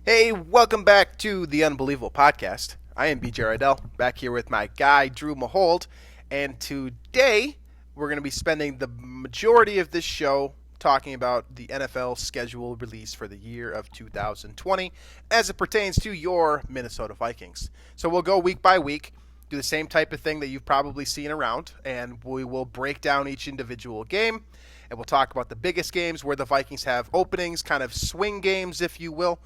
Hey, welcome back to the Unbelievable Podcast. I am BJ Reidell, back here with my guy, Drew Mahowald, and today we're going to be spending the majority of this show talking about the NFL schedule release for the year of 2020 as it pertains to your Minnesota Vikings. So we'll go week by week, do the same type of thing that you've probably seen around, and we will break down each individual game, and we'll talk about the biggest games where the Vikings have openings, kind of swing games, if you will,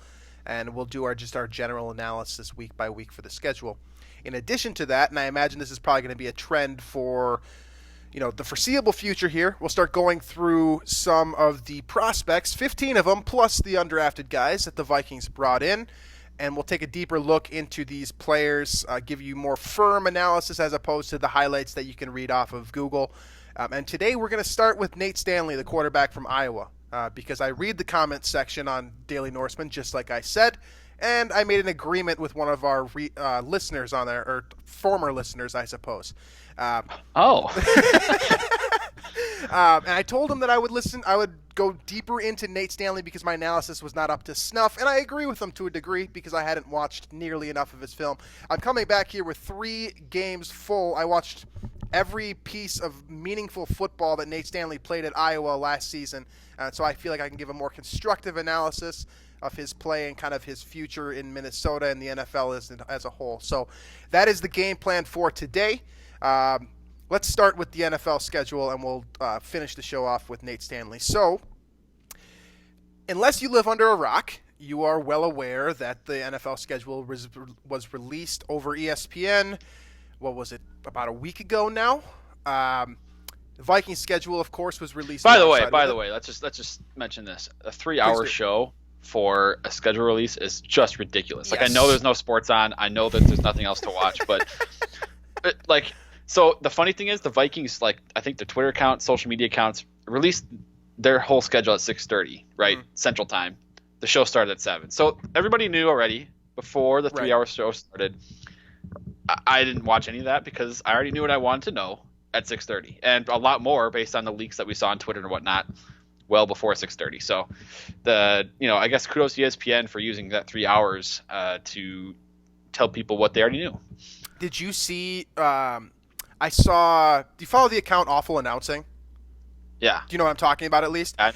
and we'll do our general analysis week by week for the schedule. In addition to that, and I imagine this is probably going to be a trend for the foreseeable future here, we'll start going through some of the prospects, 15 of them, plus the undrafted guys that the Vikings brought in, and we'll take a deeper look into these players, give you more firm analysis as opposed to the highlights that you can read off of Google. And today we're going to start with Nate Stanley, the quarterback from Iowa. Because I read the comments section on Daily Norseman, just like I said, and I made an agreement with one of our listeners on there, or former listeners, I suppose. Oh. And I told him that I would go deeper into Nate Stanley because my analysis was not up to snuff, and I agree with him to a degree because I hadn't watched nearly enough of his film. I'm coming back here with 3 games full. I watched every piece of meaningful football that Nate Stanley played at Iowa last season, so I feel like I can give a more constructive analysis of his play and kind of his future in Minnesota and the NFL as a whole. So that is the game plan for today. Let's start with the NFL schedule, and we'll finish the show off with Nate Stanley. So, unless you live under a rock, you are well aware that the NFL schedule was released over ESPN. What was it, about a week ago now? The Vikings schedule, of course, was released. By the way, let's just mention this: a 3-hour show for a schedule release is just ridiculous. Yes. Like, I know there's no sports on, I know that there's nothing else to watch, but so the funny thing is, the Vikings, I think their Twitter account, social media accounts, released their whole schedule at 6:30, right, Central Time. The show started at 7, so everybody knew already before the 3-hour show started. I didn't watch any of that because I already knew what I wanted to know at 6:30, and a lot more based on the leaks that we saw on Twitter and whatnot well before 6:30. So I guess kudos to ESPN for using that 3 hours to tell people what they already knew. Did you see I saw, do you follow the account Awful Announcing? Yeah. Do you know what I'm talking about at least? I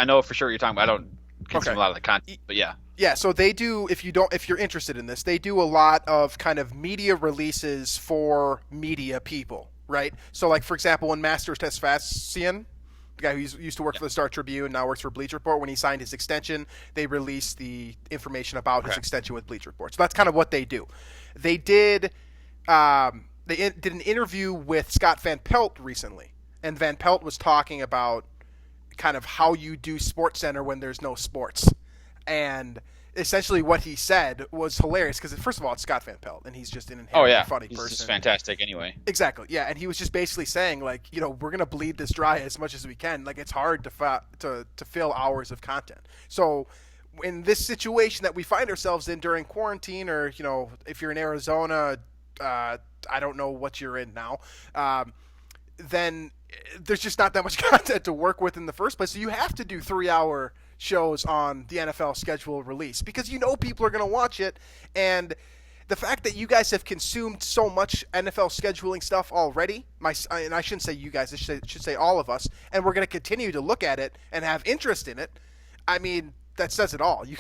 know for sure what you're talking about. I don't consume a lot of the content, but yeah. Yeah, so they do, if you're interested in this, they do a lot of kind of media releases for media people, right? So, like, for example, when Master Tesfassian, the guy who used to work for the Star Tribune, now works for Bleacher Report, when he signed his extension, they released the information about his extension with Bleacher Report. So that's kind of what they do. They did an interview with Scott Van Pelt recently, and Van Pelt was talking about kind of how you do SportsCenter when there's no sports. And essentially what he said was hilarious because, first of all, it's Scott Van Pelt, and he's just an inherently funny person. He's just fantastic anyway. Exactly, yeah. And he was just basically saying, we're going to bleed this dry as much as we can. Like, it's hard to fill hours of content. So in this situation that we find ourselves in during quarantine, or, if you're in Arizona, I don't know what you're in now, then there's just not that much content to work with in the first place. So you have to do 3-hour shows on the NFL schedule release because people are going to watch it. And the fact that you guys have consumed so much NFL scheduling stuff already, and I shouldn't say you guys, I should say all of us, and we're going to continue to look at it and have interest in it, I mean, that says it all. You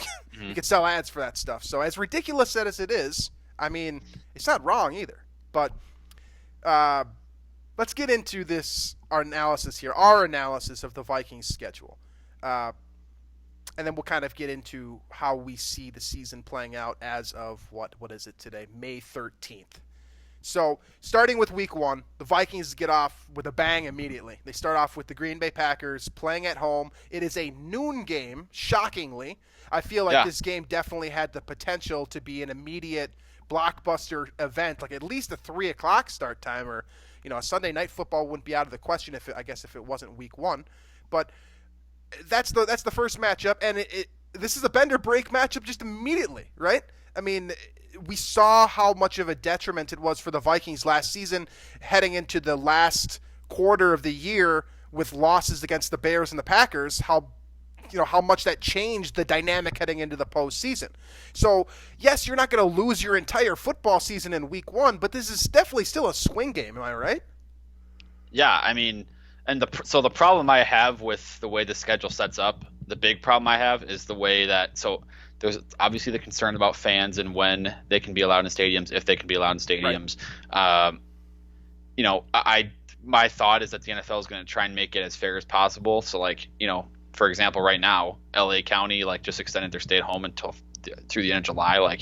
can sell ads for that stuff. So as ridiculous as it is, I mean, it's not wrong either. But let's get into our analysis of the Vikings schedule. And then we'll kind of get into how we see the season playing out as of, what is it today, May 13th. So, starting with week 1, the Vikings get off with a bang immediately. They start off with the Green Bay Packers playing at home. It is a noon game, shockingly. I feel like this game definitely had the potential to be an immediate blockbuster event, like at least a 3 o'clock start time, or a Sunday night football wouldn't be out of the question if it wasn't week 1. But that's the first matchup, and this is a bend or break matchup just immediately, right? I mean, we saw how much of a detriment it was for the Vikings last season heading into the last quarter of the year with losses against the Bears and the Packers, how how much that changed the dynamic heading into the postseason. So, yes, you're not going to lose your entire football season in week 1, but this is definitely still a swing game. Am I right? Yeah, I mean, and the problem I have with the way the schedule sets up, the big problem I have is the way that there's obviously the concern about fans and when they can be allowed in stadiums, if they can be allowed in stadiums. Right. My thought is that the NFL is going to try and make it as fair as possible. So, for example, right now, LA County just extended their stay at home until through the end of July.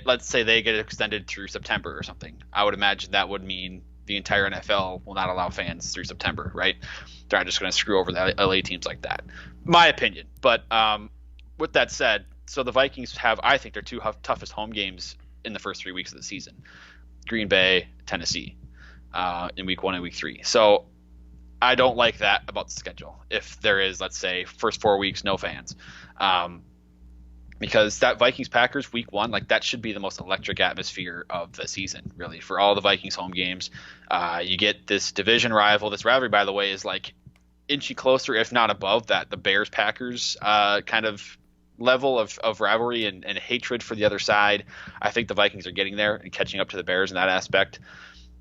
Let's say they get extended through September or something. I would imagine that would mean the entire NFL will not allow fans through September, right? They're not just going to screw over the LA teams like that. My opinion. But with that said, so the Vikings have, I think, their two toughest home games in the first 3 weeks of the season. Green Bay, Tennessee, in week 1 and week 3. So I don't like that about the schedule. If there is, let's say, first 4 weeks, no fans. Because that Vikings-Packers week 1, that should be the most electric atmosphere of the season, really, for all the Vikings home games. You get this division rival. This rivalry, by the way, is inchy closer, if not above that, the Bears-Packers kind of level of rivalry and hatred for the other side. I think the Vikings are getting there and catching up to the Bears in that aspect.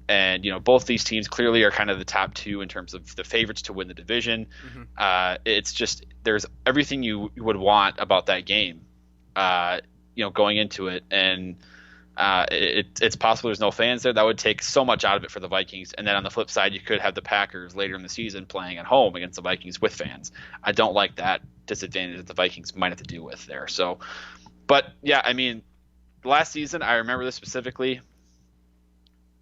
And, both these teams clearly are kind of the top two in terms of the favorites to win the division. Mm-hmm. It's just there's everything you would want about that game, going into it. And it's possible there's no fans there. That would take so much out of it for the Vikings. And then on the flip side, you could have the Packers later in the season playing at home against the Vikings with fans. I don't like that disadvantage that the Vikings might have to deal with there. So, but yeah, I mean, last season, I remember this specifically.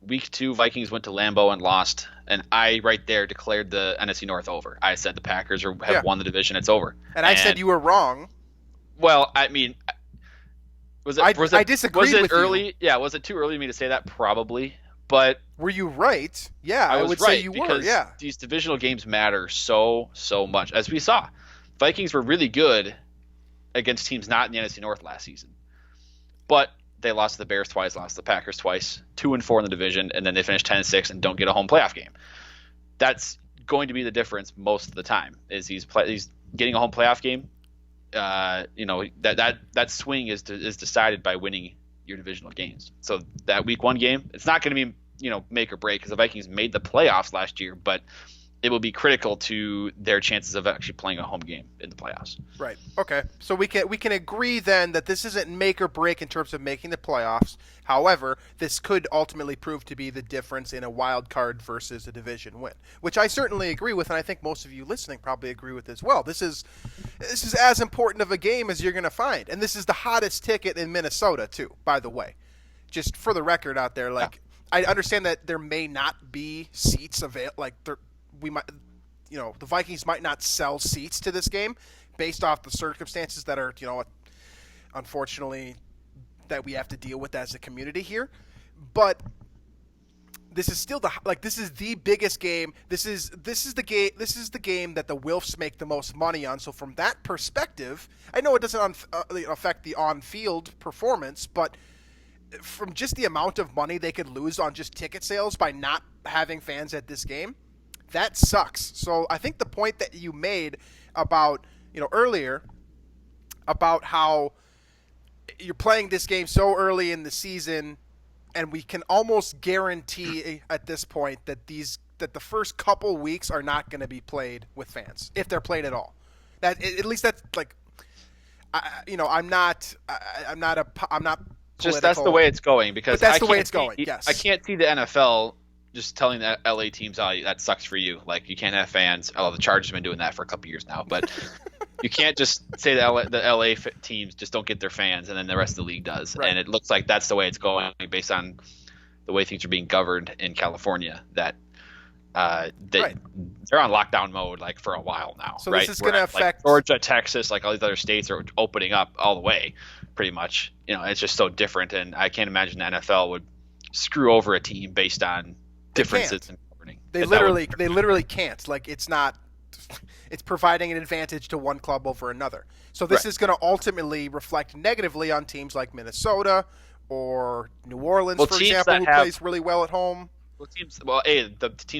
Week 2, Vikings went to Lambeau and lost, and I right there declared the NFC North over. I said the Packers have won the division; it's over. And I said you were wrong. Well, I mean, I disagreed with early? you. Yeah, was it too early for me to say that? Probably, but were you right? Yeah, I would right, say you were. Yeah, these divisional games matter so much, as we saw. Vikings were really good against teams not in the NFC North last season, but they lost to the Bears twice, lost to the Packers twice, 2-4 in the division, and then they finished 10-6 and don't get a home playoff game. That's going to be the difference most of the time. Is he's getting a home playoff game? That swing is decided by winning your divisional games. So that week 1 game, it's not going to be make or break because the Vikings made the playoffs last year, but it will be critical to their chances of actually playing a home game in the playoffs. Right. Okay. So we can agree then that this isn't make or break in terms of making the playoffs. However, this could ultimately prove to be the difference in a wild card versus a division win, which I certainly agree with, and I think most of you listening probably agree with as well. This is as important of a game as you're going to find, and this is the hottest ticket in Minnesota too, by the way. Just for the record out there, I understand that there may not be seats available, the Vikings might not sell seats to this game based off the circumstances that are, unfortunately that we have to deal with as a community here. But this is still this is the biggest game. This is the game that the Wilfs make the most money on. So from that perspective, I know it doesn't affect the on-field performance, but from just the amount of money they could lose on just ticket sales by not having fans at this game, that sucks. So I think the point that you made about, earlier about how you're playing this game so early in the season, and we can almost guarantee at this point that the first couple weeks are not going to be played with fans, if they're played at all. That at least that's I'm not just that's the way it's going because that's the way it's going. Yes, I can't see the NFL just telling the LA teams, "Oh, that sucks for you. You can't have fans." Oh, the Chargers have been doing that for a couple years now, but you can't just say the LA teams just don't get their fans, and then the rest of the league does. Right. And it looks like that's the way it's going based on the way things are being governed in California. That they're on lockdown mode for a while now. So right? This is going to affect Georgia, Texas, all these other states are opening up all the way, pretty much. It's just so different, and I can't imagine the NFL would screw over a team based on differences in governing. They literally can't. It's providing an advantage to one club over another. So this is going to ultimately reflect negatively on teams like Minnesota or New Orleans, for example, who plays really well at home. The teams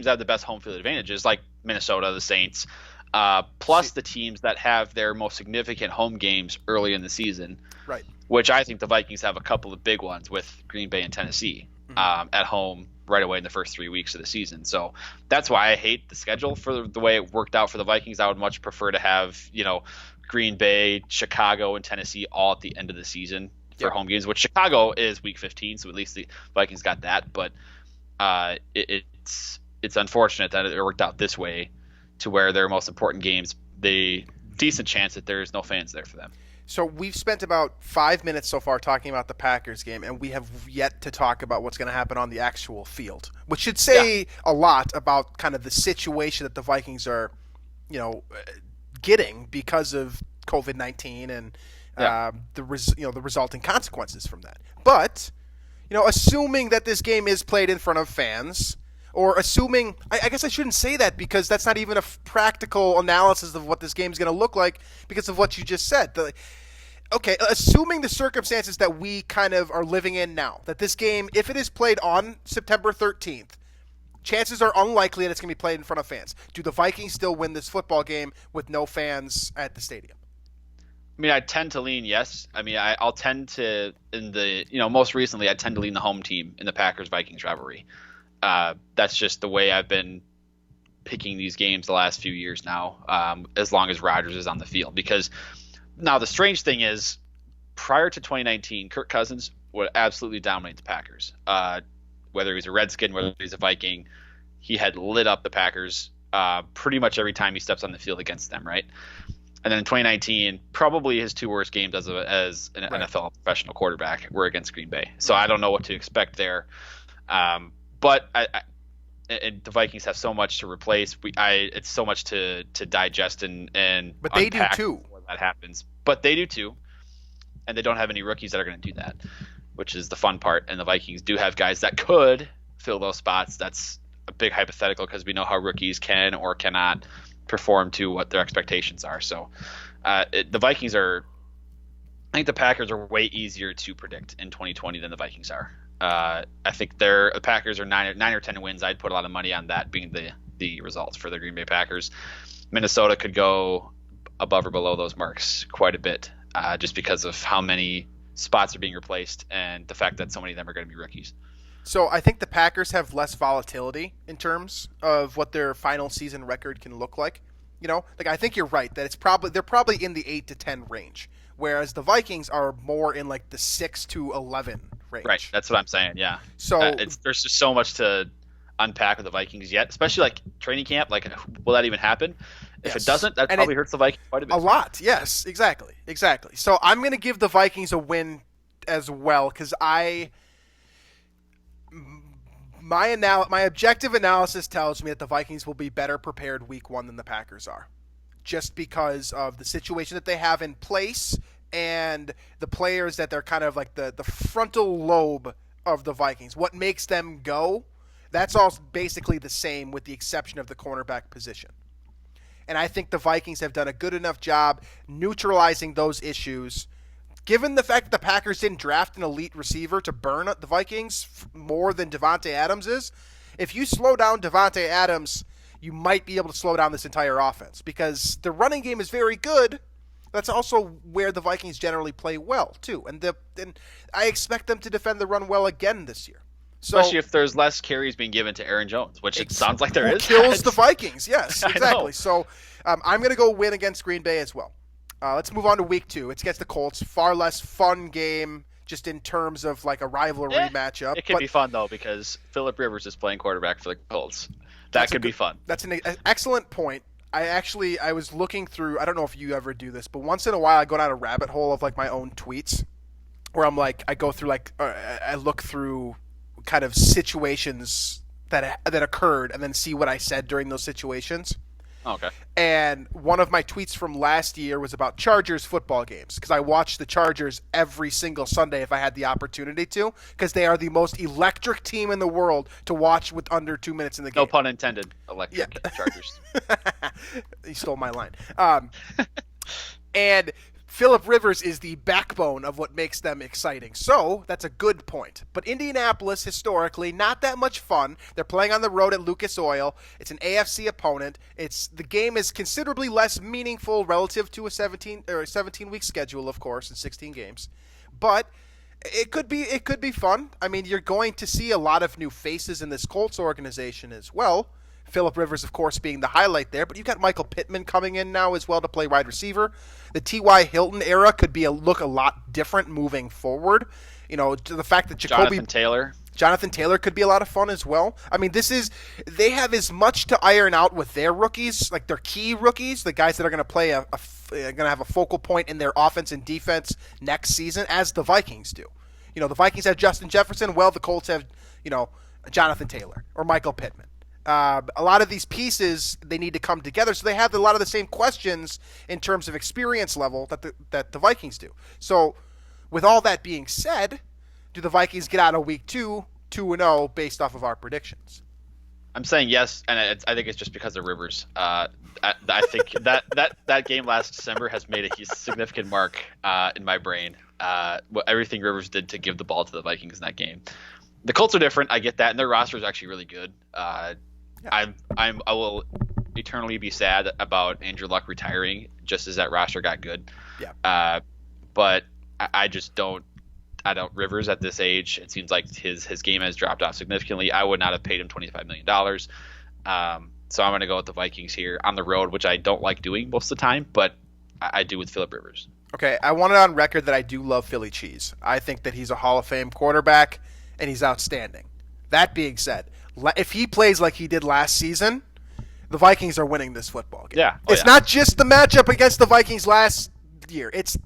that have the best home field advantages, like Minnesota, the Saints, plus the teams that have their most significant home games early in the season. Right. Which I think the Vikings have a couple of big ones with Green Bay and Tennessee at home right away in the first 3 weeks of the season. So that's why I hate the schedule for the way it worked out for the Vikings. I would much prefer to have, Green Bay, Chicago, and Tennessee all at the end of the season for home games, which Chicago is week 15, so at least the Vikings got that. But it's unfortunate that it worked out this way to where their most important games, the decent chance that there's no fans there for them. So we've spent about 5 minutes so far talking about the Packers game, and we have yet to talk about what's going to happen on the actual field, which should say a lot about kind of the situation that the Vikings are, getting because of COVID-19 and the resulting consequences from that. But, assuming that this game is played in front of fans, or assuming, I guess I shouldn't say that because that's not even a practical analysis of what this game is going to look like because of what you just said. Okay, assuming the circumstances that we kind of are living in now, that this game, if it is played on September 13th, chances are unlikely that it's going to be played in front of fans. Do the Vikings still win this football game with no fans at the stadium? I mean, I tend to lean yes. I mean, I'll tend to, most recently, I tend to lean the home team in the Packers-Vikings rivalry. That's just the way I've been picking these games the last few years now, as long as Rodgers is on the field. Because now the strange thing is, prior to 2019, Kirk Cousins would absolutely dominate the Packers. Whether he's a Redskin, whether he's a Viking, he had lit up the Packers pretty much every time he steps on the field against them, right? And then in 2019, probably his two worst games as an NFL professional quarterback were against Green Bay. So I don't know what to expect there. But the Vikings have so much to replace. It's so much to digest and but they do too. Before that happens. But they do too, and they don't have any rookies that are going to do that, which is the fun part. And the Vikings do have guys that could fill those spots. That's a big hypothetical because we know how rookies can or cannot perform to what their expectations are. So the Vikings are. I think the Packers are way easier to predict in 2020 than the Vikings are. I think the Packers are 9 or 10 wins. I'd put a lot of money on that being the results for the Green Bay Packers. Minnesota could go above or below those marks quite a bit, just because of how many spots are being replaced and the fact that so many of them are going to be rookies. So I think the Packers have less volatility in terms of what their final season record can look like. I think you're right that they're probably in the 8 to 10 range, whereas the Vikings are more in like the 6 to 11 range. Right, that's what I'm saying. Yeah. So there's just so much to unpack with the Vikings yet, especially like training camp. Like, will that even happen? If it doesn't, that probably hurts the Vikings quite a bit. A lot, yes, exactly. So I'm going to give the Vikings a win as well because my objective analysis tells me that the Vikings will be better prepared week 1 than the Packers are, just because of the situation that they have in place and the players that they're kind of like the frontal lobe of the Vikings. What makes them go, that's all basically the same with the exception of the cornerback position. And I think the Vikings have done a good enough job neutralizing those issues. Given the fact that the Packers didn't draft an elite receiver to burn the Vikings more than Devontae Adams is, if you slow down Devontae Adams, you might be able to slow down this entire offense because the running game is very good. That's also where the Vikings generally play well, too. And I expect them to defend the run well again this year. Especially if there's less carries being given to Aaron Jones, which it sounds like there is. Kills the Vikings, yes, exactly. So I'm going to go win against Green Bay as well. Let's move on to week 2. It's against the Colts. Far less fun game just in terms of like a rivalry matchup. It could be fun, though, because Phillip Rivers is playing quarterback for the Colts. That could be fun. That's an excellent point. I was looking through, I don't know if you ever do this, but once in a while I go down a rabbit hole of like my own tweets where I go through I look through kind of situations that occurred and then see what I said during those situations. Okay. And one of my tweets from last year was about Chargers football games because I watch the Chargers every single Sunday if I had the opportunity to because they are the most electric team in the world to watch with under 2 minutes in the game. No pun intended. Electric Chargers. You stole my line. And Phillip Rivers is the backbone of what makes them exciting. So that's a good point. But Indianapolis, historically, not that much fun. They're playing on the road at Lucas Oil. It's an AFC opponent. The game is considerably less meaningful relative to a 17-week schedule, of course, and 16 games. But it could be fun. I mean, you're going to see a lot of new faces in this Colts organization as well. Phillip Rivers, of course, being the highlight there, but you've got Michael Pittman coming in now as well to play wide receiver. The T.Y. Hilton era could look a lot different moving forward. You know, to the fact that Jonathan Taylor could be a lot of fun as well. I mean, they have as much to iron out with their rookies, like their key rookies, the guys that are going to play going to have a focal point in their offense and defense next season, as the Vikings do. You know, the Vikings have Justin Jefferson. Well, the Colts have, Jonathan Taylor or Michael Pittman. A lot of these pieces, they need to come together, so they have a lot of the same questions in terms of experience level that the Vikings do. So, with all that being said, do the Vikings get out of Week 2 2-0 based off of our predictions? I'm saying yes, and I think it's just because of Rivers. I think that game last December has made a significant mark in my brain. Everything Rivers did to give the ball to the Vikings in that game. The Colts are different. I get that, and their roster is actually really good. I will eternally be sad about Andrew Luck retiring, just as that roster got good. Yeah. But I just don't. I don't. Rivers at this age, it seems like his game has dropped off significantly. I would not have paid him $25 million. So I'm going to go with the Vikings here on the road, which I don't like doing most of the time, but I do with Phillip Rivers. Okay, I want it on record that I do love Philly cheese. I think that he's a Hall of Fame quarterback, and he's outstanding. That being said, if he plays like he did last season, the Vikings are winning this football game. Yeah. It's not just the matchup against the Vikings last year. It's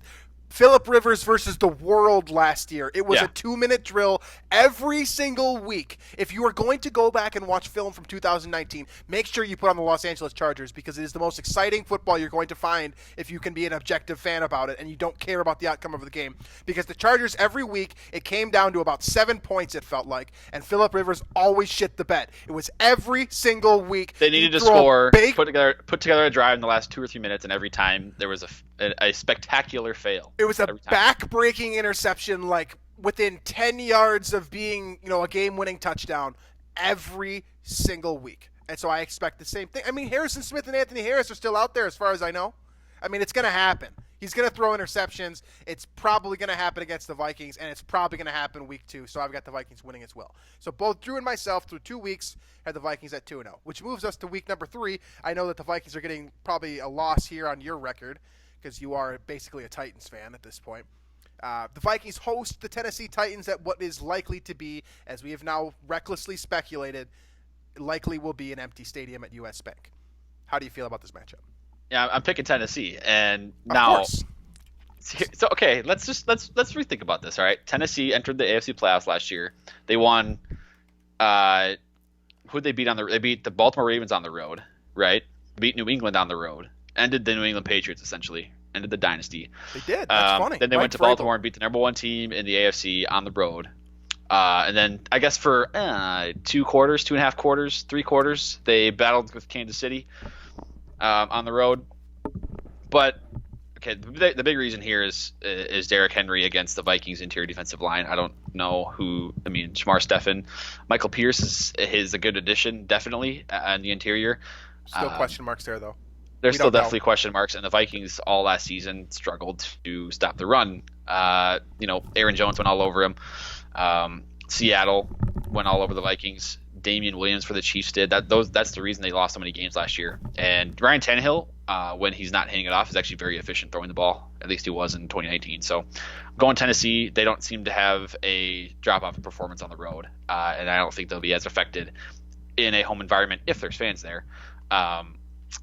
Phillip Rivers versus the world last year. It was a 2-minute drill every single week. If you are going to go back and watch film from 2019, make sure you put on the Los Angeles Chargers, because it is the most exciting football you're going to find if you can be an objective fan about it and you don't care about the outcome of the game. Because the Chargers, every week, it came down to about 7 points, it felt like, and Phillip Rivers always shit the bed. It was every single week. They needed to score, put together a drive in the last 2 or 3 minutes, and every time there was a spectacular fail. It was a back-breaking interception, like within 10 yards of being, a game-winning touchdown every single week. And so I expect the same thing. I mean, Harrison Smith and Anthony Harris are still out there as far as I know. I mean, it's going to happen. He's going to throw interceptions. It's probably going to happen against the Vikings, and it's probably going to happen Week 2. So I've got the Vikings winning as well. So both Drew and myself, through 2 weeks, had the Vikings at 2-0, which moves us to week number 3. I know that the Vikings are getting probably a loss here on your record, because you are basically a Titans fan at this point. The Vikings host the Tennessee Titans at what is likely to be, as we have now recklessly speculated, likely will be an empty stadium at US Bank. How do you feel about this matchup? Yeah, I'm picking Tennessee, and now. Of course. So okay, let's rethink about this. All right, Tennessee entered the AFC playoffs last year. They won. Who'd they beat They beat the Baltimore Ravens on the road, right? Beat New England on the road. Ended the New England Patriots, essentially. Ended the dynasty. They did. That's funny. Then they went to Baltimore and beat the number 1 team in the AFC on the road. And then I guess for 2 quarters, 2.5 quarters, 3 quarters, they battled with Kansas City on the road. But okay, the big reason here is Derrick Henry against the Vikings interior defensive line. I don't know who. I mean, Shamar Stephen, Michael Pierce is a good addition, definitely, on the interior. Still question marks there, though. There's still definitely question marks, and the Vikings all last season struggled to stop the run. Aaron Jones went all over him. Seattle went all over the Vikings. Damian Williams for the Chiefs did. That's the reason they lost so many games last year. And Ryan Tannehill, when he's not hitting it off, is actually very efficient throwing the ball. At least he was in 2019. So going Tennessee, they don't seem to have a drop-off in performance on the road. And I don't think they'll be as affected in a home environment, if there's fans there,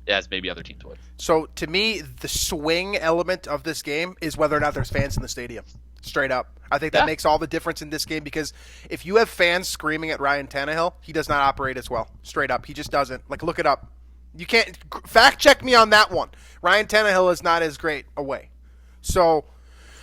as maybe other teams would. So to me, the swing element of this game is whether or not there's fans in the stadium. Straight up. I think that makes all the difference in this game, because if you have fans screaming at Ryan Tannehill, he does not operate as well. Straight up. He just doesn't. Like, look it up. You can't fact check me on that one. Ryan Tannehill is not as great away. So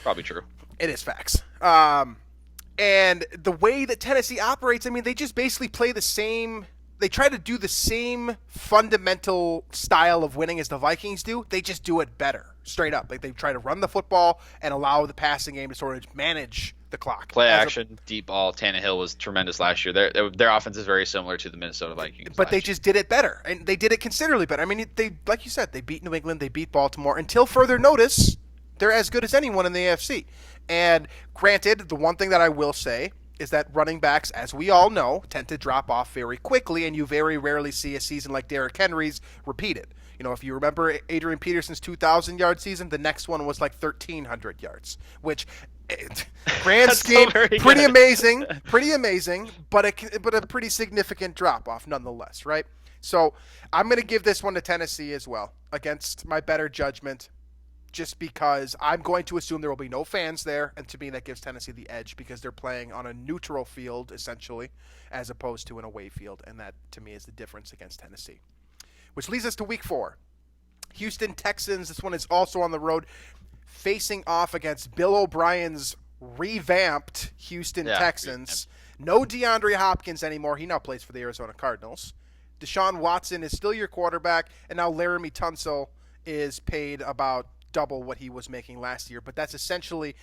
probably true. It is facts. And the way that Tennessee operates, I mean, they just basically play the same they try to do the same fundamental style of winning as the Vikings do. They just do it better, straight up. Like they try to run the football and allow the passing game to sort of manage the clock. Play action, deep ball. Tannehill was tremendous last year. Their offense is very similar to the Minnesota Vikings. But they just did it better, and they did it considerably better. I mean, they, like you said, they beat New England, they beat Baltimore. Until further notice, they're as good as anyone in the AFC. And granted, the one thing that I will say is that running backs, as we all know, tend to drop off very quickly, and you very rarely see a season like Derrick Henry's repeated. You know, if you remember Adrian Peterson's 2,000-yard season, the next one was like 1,300 yards, which, grand scheme, pretty amazing, but a pretty significant drop-off nonetheless, right? So I'm going to give this one to Tennessee as well, against my better judgment, just because I'm going to assume there will be no fans there, and to me that gives Tennessee the edge because they're playing on a neutral field, essentially, as opposed to an away field, and that, to me, is the difference against Tennessee. Which leads us to Week 4. Houston Texans, this one is also on the road, facing off against Bill O'Brien's revamped Houston Texans. No DeAndre Hopkins anymore. He now plays for the Arizona Cardinals. Deshaun Watson is still your quarterback, and now Laramie Tunsil is paid about double what he was making last year. But that's essentially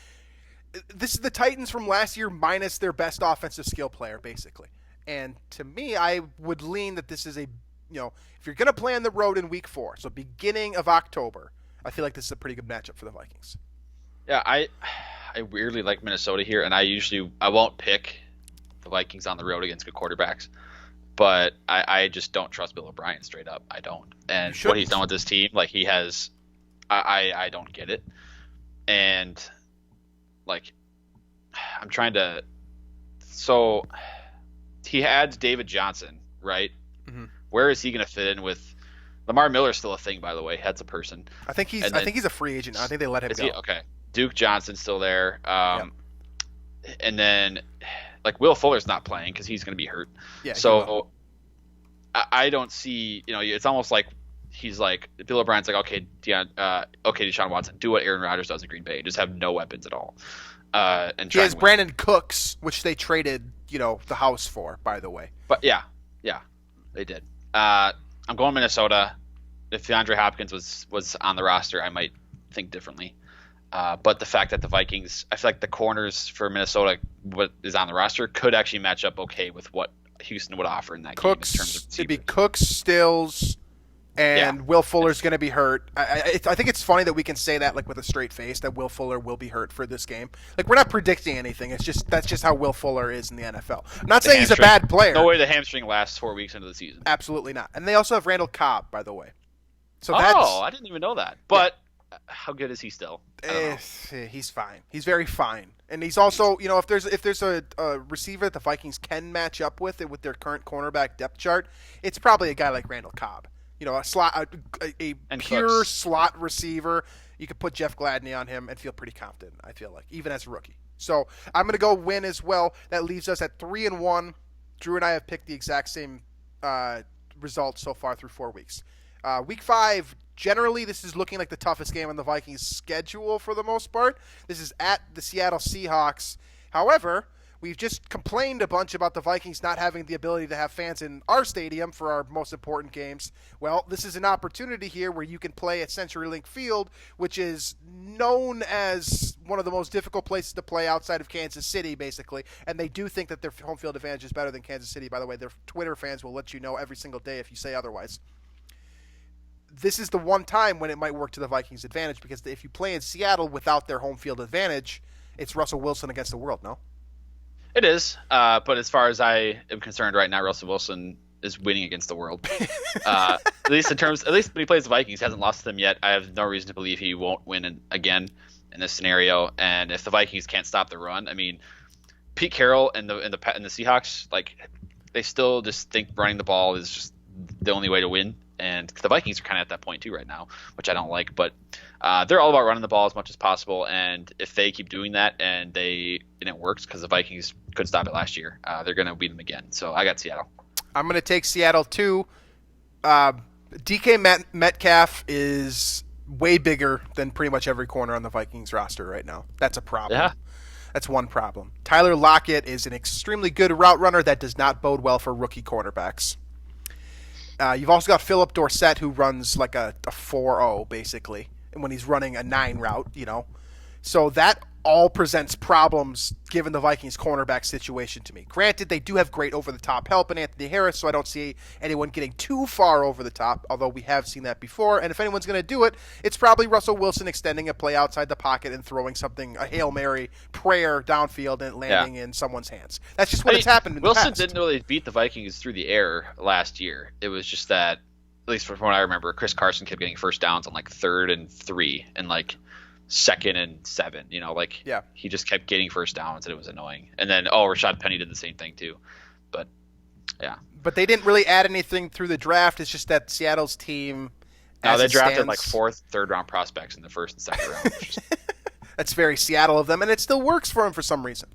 – this is the Titans from last year minus their best offensive skill player, basically. And to me, I would lean that this is a – you know, if you're going to play on the road in Week 4, so beginning of October, I feel like this is a pretty good matchup for the Vikings. Yeah, I weirdly like Minnesota here, and I won't pick the Vikings on the road against good quarterbacks. But I just don't trust Bill O'Brien straight up. I don't. And what he's done with this team, like he has – I don't get it. And, like, I'm trying to – so he adds David Johnson, right? Mm-hmm. Where is he going to fit in with – Lamar Miller's still a thing, by the way. That's a person. I think he's a free agent. I think they let him go. Okay. Duke Johnson's still there. Yep. And then, like, Will Fuller's not playing because he's going to be hurt. Yeah. So I don't see – it's almost like – he's like Bill O'Brien's like, okay, Deshaun Watson, do what Aaron Rodgers does in Green Bay, just have no weapons at all. And he has Brandon Cooks, which they traded, the house for, by the way. But yeah, they did. I'm going Minnesota. If DeAndre Hopkins was on the roster, I might think differently. But the fact that the Vikings, I feel like the corners for Minnesota, what is on the roster, could actually match up okay with what Houston would offer in that game in terms of receivers. It'd be Cooks, Stills. And Will Fuller's going to be hurt. I think it's funny that we can say that like with a straight face that Will Fuller will be hurt for this game. Like we're not predicting anything. That's just how Will Fuller is in the NFL. I'm not saying he's a bad player. No way the hamstring lasts 4 weeks into the season. Absolutely not. And they also have Randall Cobb, by the way. So I didn't even know that. But how good is he still? He's fine. He's very fine. And he's also, if there's a receiver that the Vikings can match up with their current cornerback depth chart, it's probably a guy like Randall Cobb. A slot, a pure Cooks. Slot receiver. You could put Jeff Gladney on him and feel pretty confident, I feel like, even as a rookie. So I'm going to go win as well. That leaves us at 3-1. Drew and I have picked the exact same results so far through 4 weeks. Week 5, generally, this is looking like the toughest game on the Vikings' schedule for the most part. This is at the Seattle Seahawks. However, we've just complained a bunch about the Vikings not having the ability to have fans in our stadium for our most important games. Well, this is an opportunity here where you can play at CenturyLink Field, which is known as one of the most difficult places to play outside of Kansas City, basically. And they do think that their home field advantage is better than Kansas City. By the way, their Twitter fans will let you know every single day if you say otherwise. This is the one time when it might work to the Vikings' advantage because if you play in Seattle without their home field advantage, it's Russell Wilson against the world, no? It is, but as far as I am concerned right now, Russell Wilson is winning against the world. At least when he plays the Vikings, he hasn't lost to them yet. I have no reason to believe he won't win again in this scenario. And if the Vikings can't stop the run, I mean, Pete Carroll and the Seahawks, like they still just think running the ball is just the only way to win. And the Vikings are kind of at that point too right now, which I don't like. But they're all about running the ball as much as possible. And if they keep doing that and it works because the Vikings couldn't stop it last year, they're going to beat them again. So I got Seattle. I'm going to take Seattle too. DK Metcalf is way bigger than pretty much every corner on the Vikings roster right now. That's a problem. Yeah. That's one problem. Tyler Lockett is an extremely good route runner that does not bode well for rookie cornerbacks. You've also got Philip Dorsett, who runs like a 4-0, basically, and when he's running a 9 route, So that all presents problems given the Vikings cornerback situation to me. Granted, they do have great over-the-top help in Anthony Harris, so I don't see anyone getting too far over the top, although we have seen that before. And if anyone's going to do it, it's probably Russell Wilson extending a play outside the pocket and throwing something, a Hail Mary prayer downfield and landing in someone's hands. That's just what has happened in the past. Wilson didn't really beat the Vikings through the air last year. It was just that, at least from what I remember, Chris Carson kept getting first downs on like 3rd and 3 and like 2nd and 7, he just kept getting first downs and it was annoying. And then Rashad Penny did the same thing too. But but they didn't really add anything through the draft. It's just that Seattle's team, they drafted like 4th, 3rd round prospects in the 1st and 2nd round. That's very Seattle of them, and it still works for him for some reason.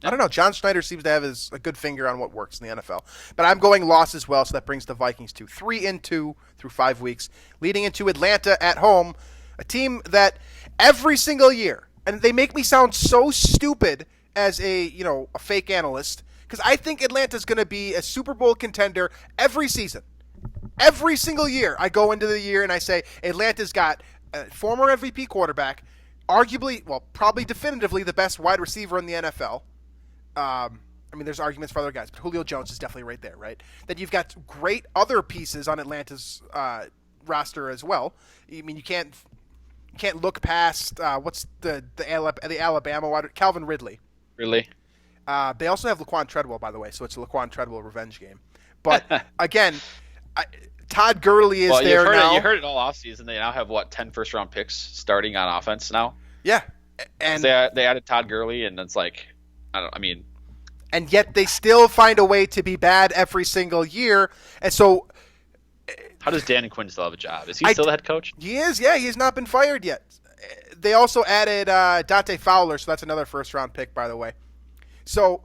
I don't know. John Schneider seems to have a good finger on what works in the NFL. But I'm going loss as well, so that brings the Vikings to 3-2 through 5 weeks, leading into Atlanta at home, a team that every single year, and they make me sound so stupid as a fake analyst, because I think Atlanta's going to be a Super Bowl contender every season. Every single year, I go into the year and I say Atlanta's got a former MVP quarterback, probably definitively the best wide receiver in the NFL. There's arguments for other guys, but Julio Jones is definitely right there, right? Then you've got great other pieces on Atlanta's roster as well. You can't look past what's the Alabama wide, Calvin Ridley. Really? They also have Laquan Treadwell, by the way, so it's a Laquan Treadwell revenge game. But again, Todd Gurley is there now. You heard it all offseason. They now have 10 first-round picks starting on offense now. Yeah, and they added Todd Gurley, and it's like, and yet they still find a way to be bad every single year, and so. How does Dan Quinn still have a job? Is he still the head coach? He is, yeah. He has not been fired yet. They also added Dante Fowler, so that's another first-round pick, by the way. So,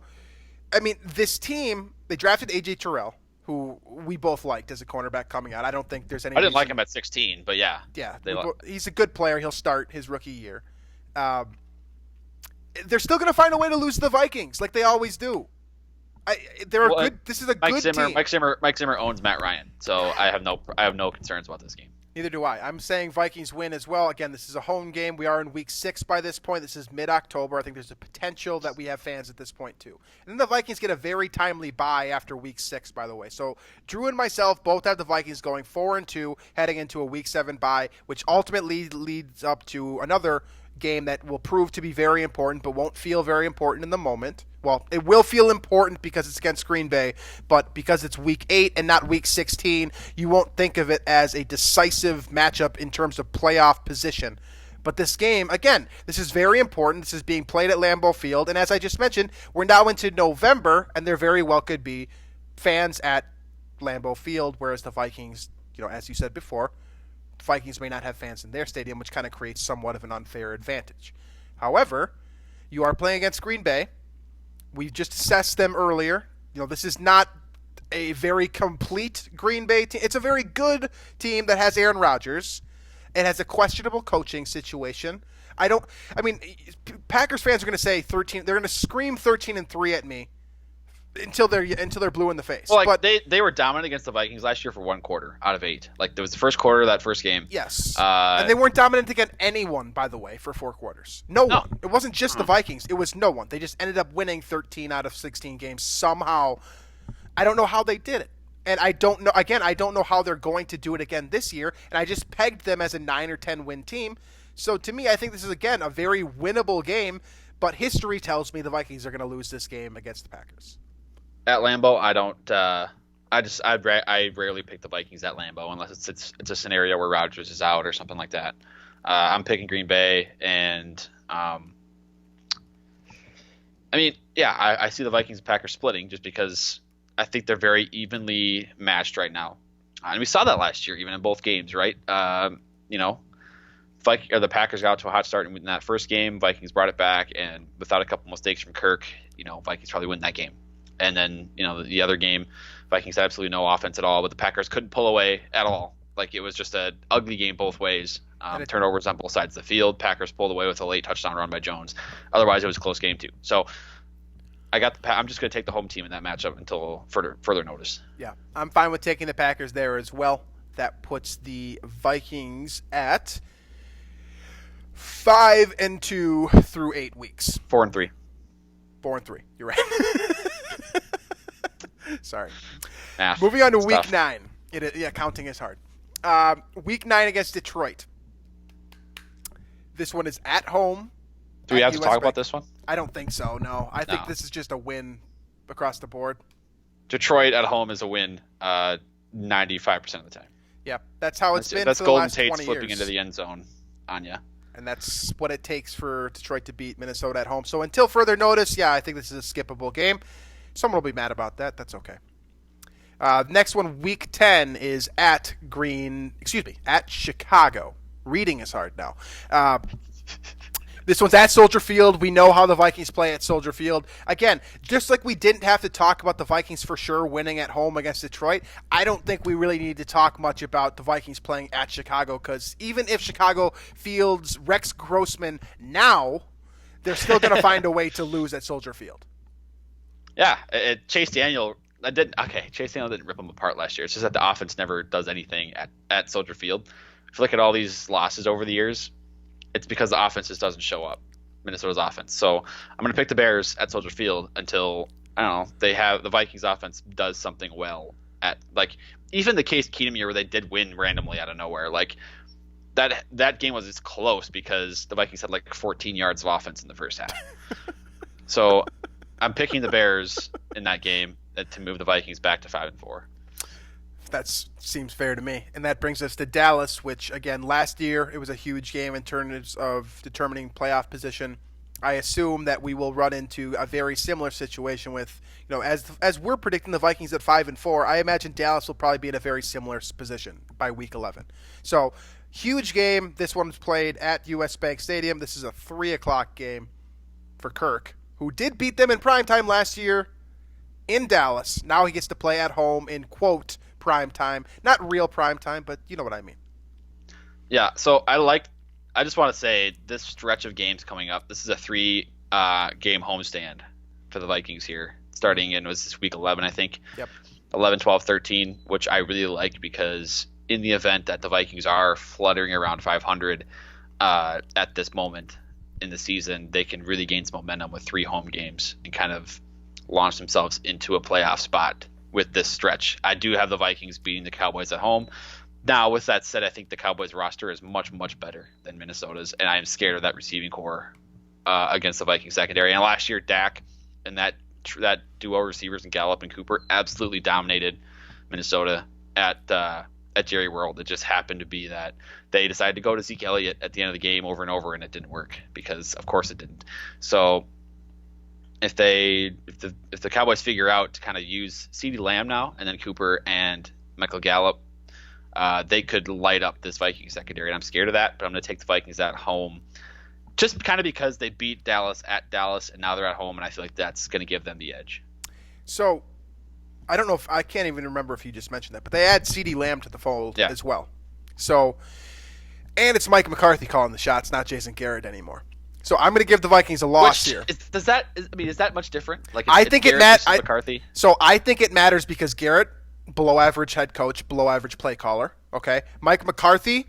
this team, they drafted A.J. Terrell, who we both liked as a cornerback coming out. I don't think there's any I didn't like him at 16, but yeah. Yeah, he's a good player. He'll start his rookie year. They're still going to find a way to lose to the Vikings, like they always do. This is a good team. Mike Zimmer owns Matt Ryan, so I have no concerns about this game. Neither do I. I'm saying Vikings win as well. Again, this is a home game. We are in week 6 by this point. This is mid-October. I think there's a potential that we have fans at this point too. And then the Vikings get a very timely bye after week 6, by the way. So Drew and myself both have the Vikings going 4-2, heading into a week 7 bye, which ultimately leads up to another game that will prove to be very important, but won't feel very important in the moment. Well, it will feel important because it's against Green Bay, but because it's week 8 and not week 16, you won't think of it as a decisive matchup in terms of playoff position. But this game, again, this is very important. This is being played at Lambeau Field, and as I just mentioned, we're now into November, and there very well could be fans at Lambeau Field, whereas the Vikings, as you said before, Vikings may not have fans in their stadium, which kind of creates somewhat of an unfair advantage. However, you are playing against Green Bay. We've just assessed them earlier. This is not a very complete Green Bay team. It's a very good team that has Aaron Rodgers and has a questionable coaching situation. Packers fans are going to say 13. They're going to scream 13-3 at me until they're blue in the face. Well, but they were dominant against the Vikings last year for 1 quarter out of 8. Like, there was the first quarter of that first game. Yes. And they weren't dominant against anyone, by the way, for 4 quarters. No one. It wasn't just the Vikings. It was no one. They just ended up winning 13 out of 16 games somehow. I don't know how they did it. And I don't know how they're going to do it again this year. And I just pegged them as a 9 or 10 win team. So to me, I think this is, again, a very winnable game. But history tells me the Vikings are going to lose this game against the Packers. At Lambeau, I don't. I rarely pick the Vikings at Lambeau unless it's a scenario where Rodgers is out or something like that. I'm picking Green Bay, and I see the Vikings and Packers splitting just because I think they're very evenly matched right now, and we saw that last year even in both games, right? The Packers got out to a hot start in that first game. Vikings brought it back, and without a couple mistakes from Kirk, Vikings probably win that game. And then, the other game, Vikings had absolutely no offense at all, but the Packers couldn't pull away at all. Like, it was just an ugly game both ways. Turnovers on both sides of the field. Packers pulled away with a late touchdown run by Jones. Otherwise, it was a close game, too. So, I'm just going to take the home team in that matchup until further notice. Yeah, I'm fine with taking the Packers there as well. That puts the Vikings at 5-2 through 8 weeks. 4-3. 4-3. You're right. Sorry. Math. Moving on to Week Tough. 9. Counting is hard. Week 9 against Detroit. This one is at home. Do we have to talk about this one? I don't think so, no. I think this is just a win across the board. Detroit at home is a win 95% of the time. Yeah, that's how it's been That's for Golden the last Tate 20 slipping years. into the end zone on you. And that's what it takes for Detroit to beat Minnesota at home. So until further notice, yeah, I think this is a skippable game. Someone will be mad about that. That's okay. Next one, Week 10, is at Chicago. Reading is hard now. This one's at Soldier Field. We know how the Vikings play at Soldier Field. Again, just like we didn't have to talk about the Vikings for sure winning at home against Detroit, I don't think we really need to talk much about the Vikings playing at Chicago, because even if Chicago fields Rex Grossman now, they're still going to find a way to lose at Soldier Field. Yeah, Chase Daniel didn't rip them apart last year. It's just that the offense never does anything at Soldier Field. If you look at all these losses over the years, it's because the offense just doesn't show up, Minnesota's offense. So I'm going to pick the Bears at Soldier Field until, I don't know, the Vikings offense does something well at, like, even the Case Keenum year where they did win randomly out of nowhere. Like, that game was just close because the Vikings had like 14 yards of offense in the first half. So I'm picking the Bears in that game to move the Vikings back to 5-4. That seems fair to me. And that brings us to Dallas, which, again, last year it was a huge game in terms of determining playoff position. I assume that we will run into a very similar situation with, as we're predicting the Vikings at 5-4, I imagine Dallas will probably be in a very similar position by Week 11. So, huge game. This one's played at US Bank Stadium. This is a 3 o'clock game for Kirk, who did beat them in primetime last year in Dallas. Now he gets to play at home in, quote, prime time. Not real prime time, but you know what I mean. Yeah, so I just want to say this stretch of games coming up, this is a 3 game homestand for the Vikings here. Starting in, was this week 11, I think. Yep. 11, 12, 13, which I really like because in the event that the Vikings are fluttering around 500 at this moment in the season, they can really gain some momentum with 3 home games and kind of launch themselves into a playoff spot with this stretch. I do have the Vikings beating the Cowboys at home. Now, with that said, I think the Cowboys roster is much, much better than Minnesota's, and I am scared of that receiving core against the Vikings secondary. And last year, Dak and that duo receivers in Gallup and Cooper absolutely dominated Minnesota at Jerry World. It just happened to be that they decided to go to Zeke Elliott at the end of the game over and over, and it didn't work because, of course, it didn't. So if the Cowboys figure out to kind of use CeeDee Lamb now and then Cooper and Michael Gallup, they could light up this Vikings secondary. And I'm scared of that, but I'm going to take the Vikings at home just kind of because they beat Dallas at Dallas and now they're at home, and I feel like that's going to give them the edge. So I don't know if I can't even remember if you just mentioned that, but they add CeeDee Lamb to the fold as well. So, and it's Mike McCarthy calling the shots, not Jason Garrett anymore. So I'm going to give the Vikings a loss here. Is that much different? Like, I think it matters. McCarthy. So I think it matters because Garrett, below average head coach, below average play caller. Okay, Mike McCarthy,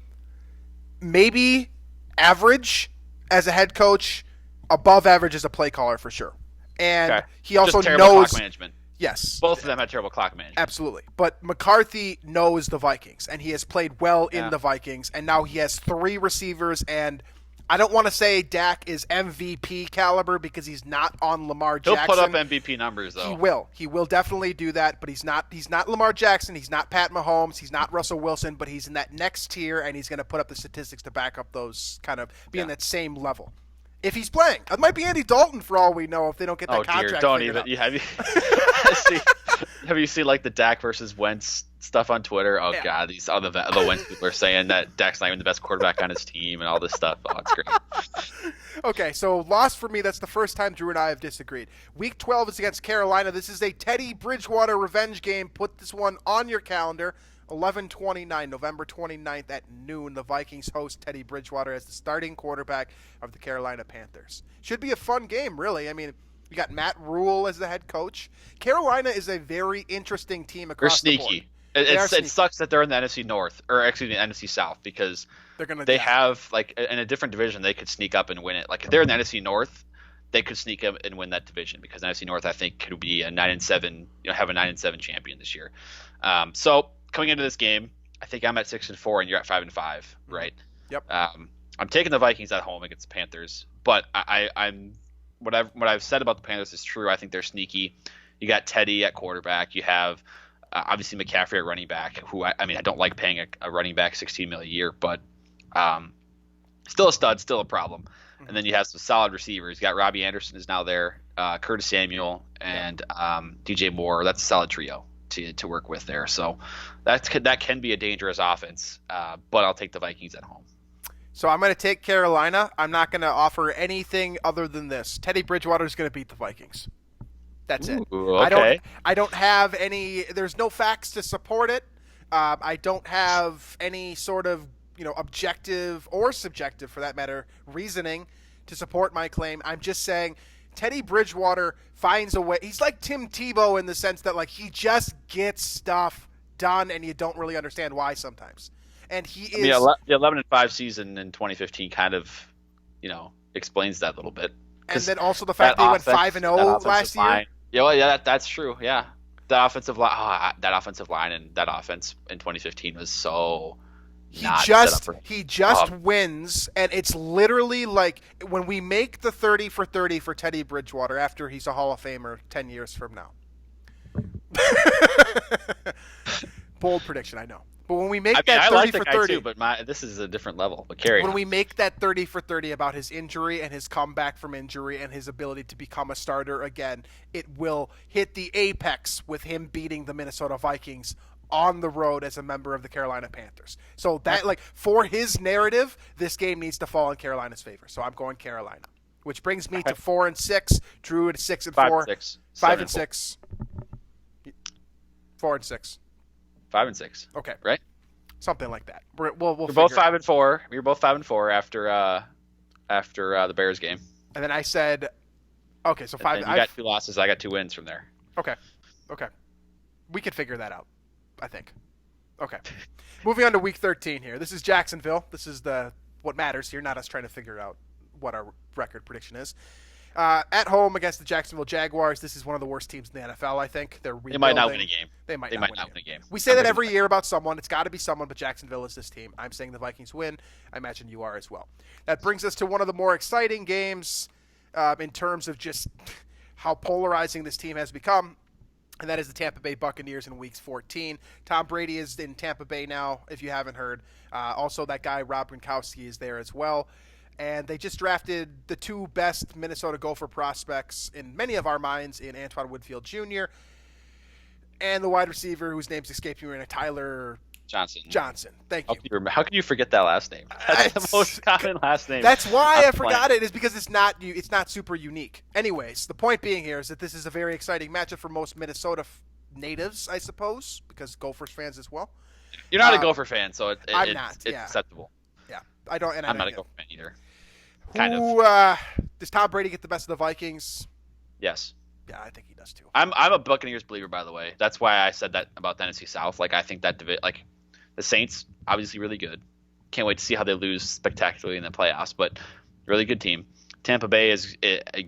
maybe average as a head coach, above average as a play caller for sure. And he also just terrible knows clock management. Yes, both of them had terrible clock management. Absolutely, but McCarthy knows the Vikings, and he has played well in the Vikings, and now he has 3 receivers and. I don't want to say Dak is MVP caliber because he's not on Lamar Jackson. He'll put up MVP numbers, though. He will. He will definitely do that, but he's not Lamar Jackson. He's not Pat Mahomes. He's not Russell Wilson, but he's in that next tier, and he's going to put up the statistics to back up those kind of be in that same level. If he's playing. It might be Andy Dalton for all we know if they don't get that contract figured out. Have you seen like the Dak versus Wentz stuff on Twitter? Oh God, these other Wentz people are saying that Dak's not even the best quarterback on his team and all this stuff. Oh, it's great. Okay, so loss for me. That's the first time Drew and I have disagreed. Week 12 is against Carolina. This is a Teddy Bridgewater revenge game. Put this one on your calendar. 11/29, November 29th at noon, the Vikings host Teddy Bridgewater as the starting quarterback of the Carolina Panthers. Should be a fun game, really. I mean, You got Matt Rule as the head coach. Carolina is a very interesting team across the board. They're sneaky. It sucks that they're in the NFC North, or excuse me, the NFC South, because they have, like, in a different division, they could sneak up and win it. Like, if they're in the NFC North, they could sneak up and win that division, because the NFC North, I think, could be a 9-7, have a 9-7 champion this year. So coming into this game, I think I'm at 6-4 and you're at 5-5, right? Yep. I'm taking the Vikings at home against the Panthers, but I'm what I've said about the Panthers is true. I think they're sneaky. You got Teddy at quarterback. You have obviously McCaffrey at running back, who I don't like paying a running back $16 million a year, but still a stud, still a problem. Mm-hmm. And then you have some solid receivers. You got Robbie Anderson is now there, Curtis Samuel, and DJ Moore. That's a solid trio to work with there. So that can be a dangerous offense, but I'll take the Vikings at home. So I'm going to take Carolina. I'm not going to offer anything other than this. Teddy Bridgewater is going to beat the Vikings. That's it. Ooh, okay. I don't have any. There's no facts to support it. I don't have any sort of objective or subjective, for that matter, reasoning to support my claim. I'm just saying Teddy Bridgewater finds a way. He's like Tim Tebow in the sense that, like, he just gets stuff done, and you don't really understand why sometimes. And he is. The 11-5 season in 2015 kind of, explains that a little bit. And then also the fact that he went 5-0 last year. Yeah, that's true. Yeah, the offensive line, that offensive line, and that offense in 2015 was so. He just wins, and it's literally like when we make the 30 for 30 for Teddy Bridgewater after he's a Hall of Famer 10 years from now. Bold prediction, I know. But when we make that 30 like for the 30, too, but this is a different level. But carry when on. we make that 30 for 30 about his injury and his comeback from injury and his ability to become a starter again, it will hit the apex with him beating the Minnesota Vikings on the road as a member of the Carolina Panthers. So that, like, for his narrative, this game needs to fall in Carolina's favor. So I'm going Carolina, which brings me to 4-6. Drew at 6-4. 5-6. 5-6. 4-6. 5-6. Okay. Right. Something like that. We're both 5-4. We were both 5-4 after the Bears game. And then I said, okay, so 5. You got 2 losses. I got 2 wins from there. Okay. We could figure that out, I think. Okay. Moving on to Week 13 here. This is Jacksonville. This is what matters here, not us trying to figure out what our record prediction is. At home against the Jacksonville Jaguars. This is one of the worst teams in the NFL, I think. They might not win a game. They might not win a game. We say I'm that every year about someone. It's got to be someone, but Jacksonville is this team. I'm saying the Vikings win. I imagine you are as well. That brings us to one of the more exciting games in terms of just how polarizing this team has become, and that is the Tampa Bay Buccaneers in Week 14. Tom Brady is in Tampa Bay now, if you haven't heard. Also, that guy, Rob Gronkowski, is there as well. And they just drafted the 2 best Minnesota Gopher prospects in many of our minds in Antoine Woodfield Jr. and the wide receiver whose name's escaping me right now, Tyler Johnson. Thank you. How can you forget that last name? That's the most common last name. That's why I forgot it, is because it's not super unique. Anyways, the point being here is that this is a very exciting matchup for most Minnesota natives, I suppose, because Gophers fans as well. You're not a Gopher fan, so it's yeah. acceptable. Yeah, I don't. And I'm not a Gopher fan either. Does Tom Brady get the best of the Vikings? Yes. Yeah, I think he does too. I'm a Buccaneers believer, by the way. That's why I said that about the NFC South. Like, I think that the Saints, obviously really good. Can't wait to see how they lose spectacularly in the playoffs, but really good team. Tampa Bay is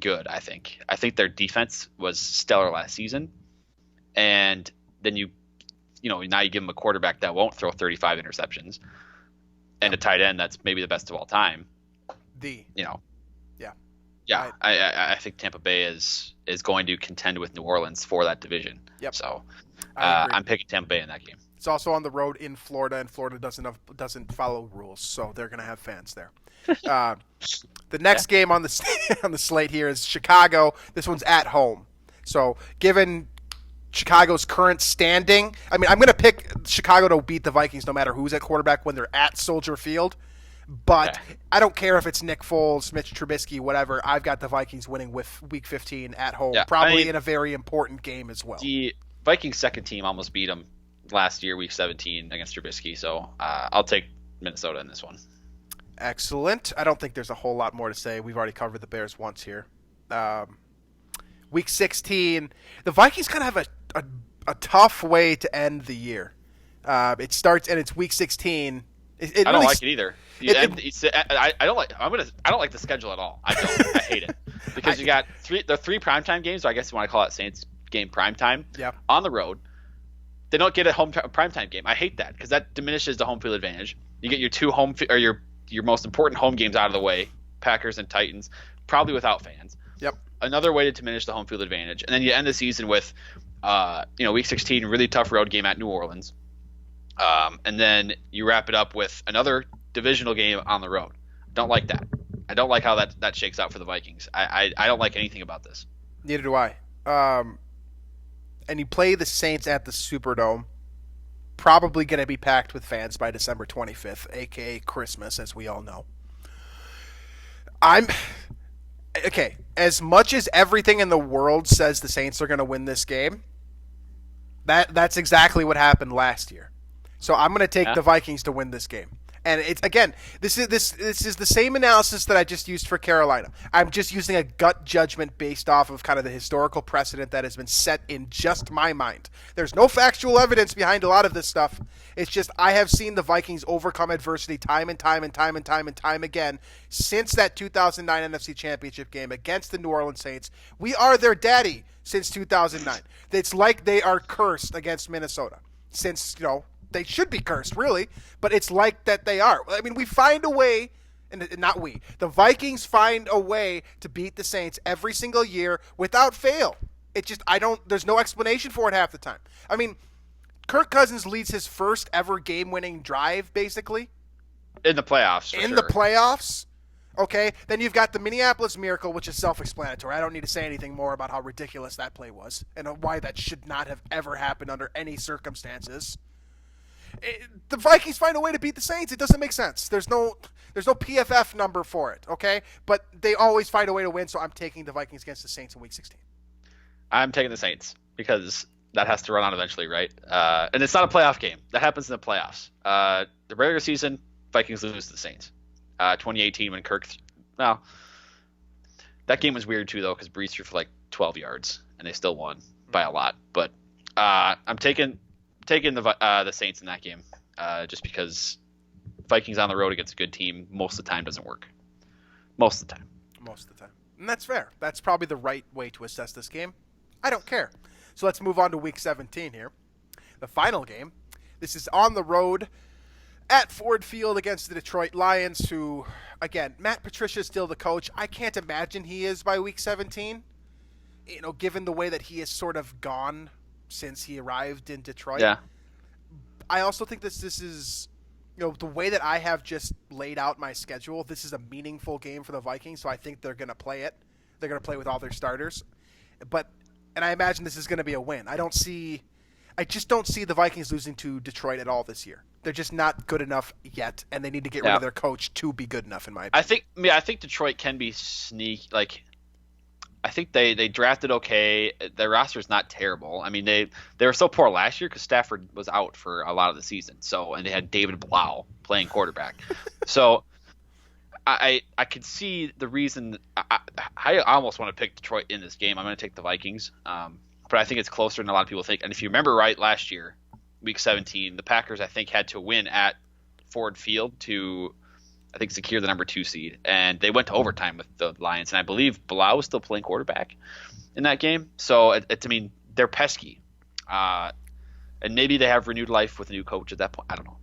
good, I think. I think their defense was stellar last season, and then now you give them a quarterback that won't throw 35 interceptions and a tight end that's maybe the best of all time. Yeah. I think Tampa Bay is going to contend with New Orleans for that division. Yep. So I'm picking Tampa Bay in that game. It's also on the road in Florida, and Florida doesn't follow rules, so they're going to have fans there. The next game on the slate here is Chicago. This one's at home. So given Chicago's current standing, I'm going to pick Chicago to beat the Vikings no matter who's at quarterback when they're at Soldier Field. But I don't care if it's Nick Foles, Mitch Trubisky, whatever. I've got the Vikings winning with Week 15 at home, probably in a very important game as well. The Vikings' second team almost beat them last year, Week 17, against Trubisky. So I'll take Minnesota in this one. Excellent. I don't think there's a whole lot more to say. We've already covered the Bears once here. Week 16, the Vikings kind of have a tough way to end the year. It starts and it's Week 16. I don't like it either. I don't like the schedule at all. I hate it because you got the three primetime games. Or I guess you want to call it Saints game primetime. Yeah. On the road, they don't get a home primetime game. I hate that because that diminishes the home field advantage. You get your two home or your most important home games out of the way, Packers and Titans, probably without fans. Yep. Another way to diminish the home field advantage, and then you end the season with, Week 16, really tough road game at New Orleans. And then you wrap it up with another divisional game on the road. Don't like that. I don't like how that shakes out for the Vikings. I don't like anything about this. Neither do I. And you play the Saints at the Superdome. Probably going to be packed with fans by December 25th, a.k.a. Christmas, as we all know. Okay, as much as everything in the world says the Saints are going to win this game, that's exactly what happened last year. So I'm going to take the Vikings to win this game. And it's again, this is the same analysis that I just used for Carolina. I'm just using a gut judgment based off of kind of the historical precedent that has been set in just my mind. There's no factual evidence behind a lot of this stuff. It's just I have seen the Vikings overcome adversity time and time again since that 2009 NFC Championship game against the New Orleans Saints. We are their daddy since 2009. It's like they are cursed against Minnesota since, they should be cursed, really, but it's like that they are. I mean, we find a way, and not we, the Vikings find a way to beat the Saints every single year without fail. It just, there's no explanation for it half the time. I mean, Kirk Cousins leads his first ever game-winning drive, basically. In the playoffs, In the playoffs. Okay, then you've got the Minneapolis Miracle, which is self-explanatory. I don't need to say anything more about how ridiculous that play was and why that should not have ever happened under any circumstances. The Vikings find a way to beat the Saints. It doesn't make sense. There's no PFF number for it, okay? But they always find a way to win, so I'm taking the Vikings against the Saints in Week 16. I'm taking the Saints because that has to run out eventually, right? And it's not a playoff game. That happens in the playoffs. The regular season, Vikings lose to the Saints. 2018 when Kirk that game was weird too, though, because Brees threw for like 12 yards, and they still won by a lot. But I'm taking the Saints in that game, just because Vikings on the road against a good team most of the time doesn't work. Most of the time. And that's fair. That's probably the right way to assess this game. I don't care. So let's move on to Week 17 here. The final game. This is on the road at Ford Field against the Detroit Lions, who, again, Matt Patricia is still the coach. I can't imagine he is by Week 17, given the way that he has sort of gone since he arrived in Detroit. Yeah. I also think this is, the way that I have just laid out my schedule, this is a meaningful game for the Vikings, so I think they're going to play it. They're going to play with all their starters. And I imagine this is going to be a win. I just don't see the Vikings losing to Detroit at all this year. They're just not good enough yet, and they need to get rid of their coach to be good enough, in my opinion. I think Detroit can be sneaky. I think they drafted okay. Their roster is not terrible. I mean, they were so poor last year because Stafford was out for a lot of the season. And they had David Blau playing quarterback. So I could see the reason. I almost want to pick Detroit in this game. I'm going to take the Vikings, but I think it's closer than a lot of people think. And if you remember right, last year, Week 17, the Packers I think had to win at Ford Field to, I think, secure the number 2 seed, and they went to overtime with the Lions, and I believe Blau was still playing quarterback in that game. So they're pesky, and maybe they have renewed life with a new coach at that point. I don't know,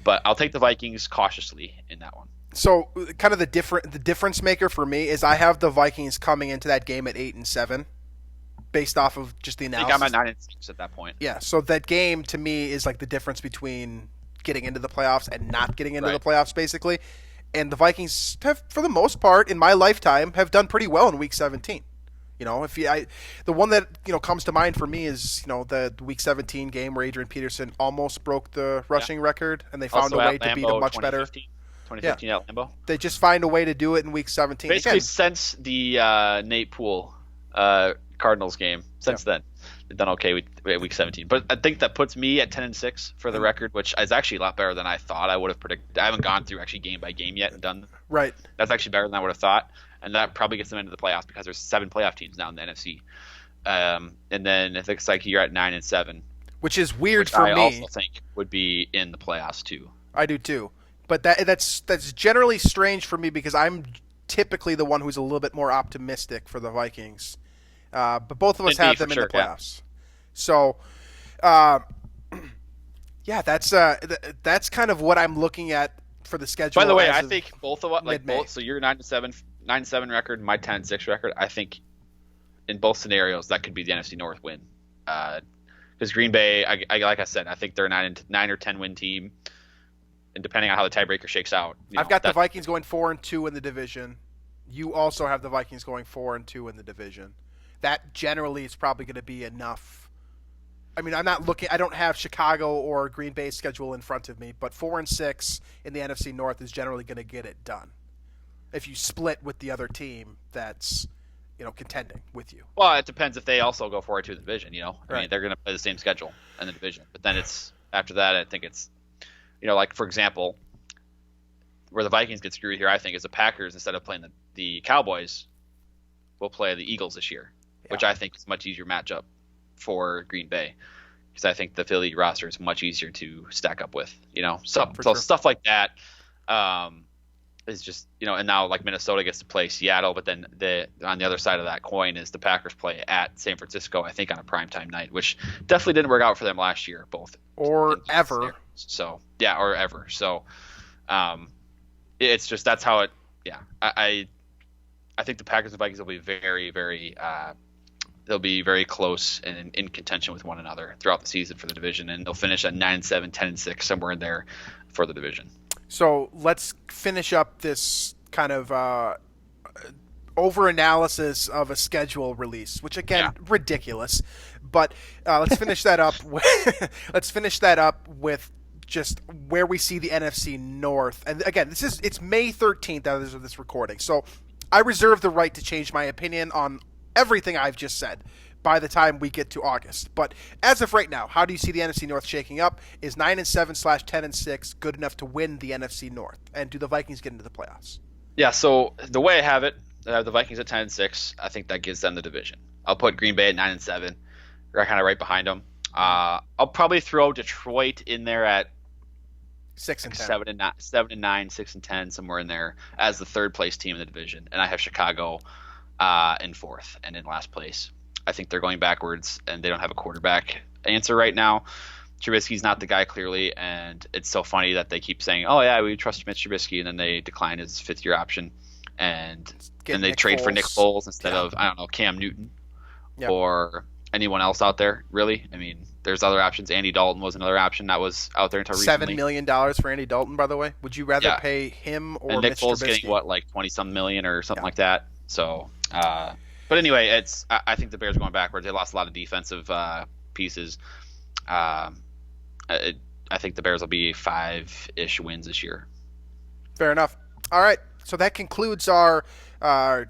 but I'll take the Vikings cautiously in that one. So, kind of the difference maker for me is I have the Vikings coming into that game at 8-7, based off of just the analysis. I think I'm at 9-6 at that point. Yeah, so that game to me is like the difference between getting into the playoffs and not getting into the playoffs, basically. And the Vikings have, for the most part, in my lifetime, have done pretty well in Week 17. The one that comes to mind for me is the Week 17 game where Adrian Peterson almost broke the rushing record, and they found a way to beat a much better. 2015 at Lambeau. They just find a way to do it in Week 17. Basically, since the Nate Poole Cardinals game, then they've done okay with Week 17. But I think that puts me at 10-6 for the record, which is actually a lot better than I thought I would have predicted. I haven't gone through actually game by game yet and done. Right. That's actually better than I would have thought. and that probably gets them into the playoffs because there's 7 playoff teams now in the NFC. And then it looks like you're at 9-7, which is weird which for I me. also think would be in the playoffs too. I do too, but that's generally strange for me because I'm typically the one who's a little bit more optimistic for the Vikings. But both of us have them in the playoffs. Yeah. So, yeah, that's kind of what I'm looking at for the schedule. By the way, I think both of us, like both, so you're 9-7 record, my 10-6 record. I think in both scenarios that could be the NFC North win. Because Green Bay, like I said, I think they're a 9 or 10 win team, and depending on how the tiebreaker shakes out, I've got the Vikings going 4-2 in the division. You also have the Vikings going 4-2 in the division. That generally is probably going to be enough. I mean, I don't have Chicago or Green Bay's schedule in front of me, but 4-6 in the NFC North is generally going to get it done. If you split with the other team that's, contending with you. Well, it depends if they also go 4-2 in the division, I Right. mean, they're going to play the same schedule in the division. But then after that, I think it's, like, for example, where the Vikings get screwed here, I think, is the Packers, instead of playing the Cowboys, will play the Eagles this year, which I think is a much easier matchup for Green Bay, because I think the Philly roster is much easier to stack up with, so stuff like that is just, and now like Minnesota gets to play Seattle, but then on the other side of that coin is the Packers play at San Francisco, I think on a primetime night, which definitely didn't work out for them last year, both or ever. So yeah, or ever. So it's just, that's how it. Yeah, I think the Packers and Vikings will be very, very. They'll be very close and in contention with one another throughout the season for the division, and they'll finish at 9-7, 10-6, somewhere in there for the division. So let's finish up this kind of over-analysis of a schedule release, which again, ridiculous. But let's finish that up. With just where we see the NFC North. And again, it's May 13th as of this recording. So I reserve the right to change my opinion on everything I've just said by the time we get to August. But as of right now, how do you see the NFC North shaking up? Is 9-7/10-6 good enough to win the NFC North? And do the Vikings get into the playoffs? Yeah, so the way I have it, the Vikings at 10-6, I think that gives them the division. I'll put Green Bay at 9-7. They're kind of right behind them. I'll probably throw Detroit in there at 6-10, 7-9, 6-10, somewhere in there as the third place team in the division. And I have Chicago in fourth and in last place. I think they're going backwards, and they don't have a quarterback answer right now. Trubisky's not the guy, clearly, and it's so funny that they keep saying, "Oh yeah, we trust Mitch Trubisky," and then they decline his fifth-year option, and then they trade for Nick Foles instead of, I don't know, Cam Newton or anyone else out there. Really, I mean, there's other options. Andy Dalton was another option that was out there until recently. $7 million for Andy Dalton, by the way. Would you rather pay him or Nick Mitch Foles Trubisky? getting what, like 20-some million or something like that? So, but anyway, I think the Bears are going backwards. They lost a lot of defensive pieces. I think the Bears will be 5-ish wins this year. Fair enough. All right, so that concludes our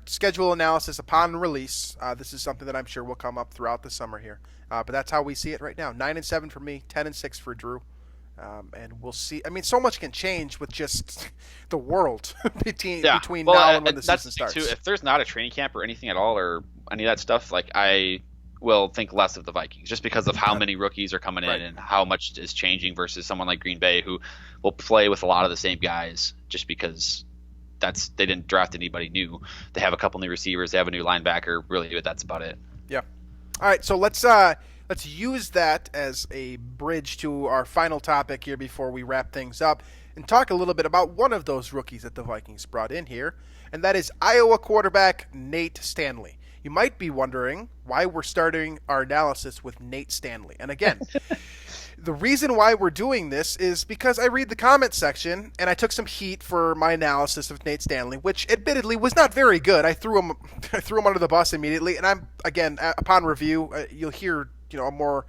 schedule analysis upon release. This is something that I'm sure will come up throughout the summer here. But that's how we see it right now. 9-7 for me, 10-6 for Drew. And we'll see. I mean, so much can change with just the world between now and when the season starts. Too, if there's not a training camp or anything at all or any of that stuff, like, I will think less of the Vikings just because of how many rookies are coming in and how much is changing versus someone like Green Bay, who will play with a lot of the same guys just because they didn't draft anybody new. They have a couple new receivers. They have a new linebacker. Really, but that's about it. Yeah. All right. So let's use that as a bridge to our final topic here before we wrap things up and talk a little bit about one of those rookies that the Vikings brought in here, and that is Iowa quarterback Nate Stanley. You might be wondering why we're starting our analysis with Nate Stanley. And again, the reason why we're doing this is because I read the comment section and I took some heat for my analysis of Nate Stanley, which admittedly was not very good. I threw him under the bus immediately. And I'm, again, upon review, you'll hear a more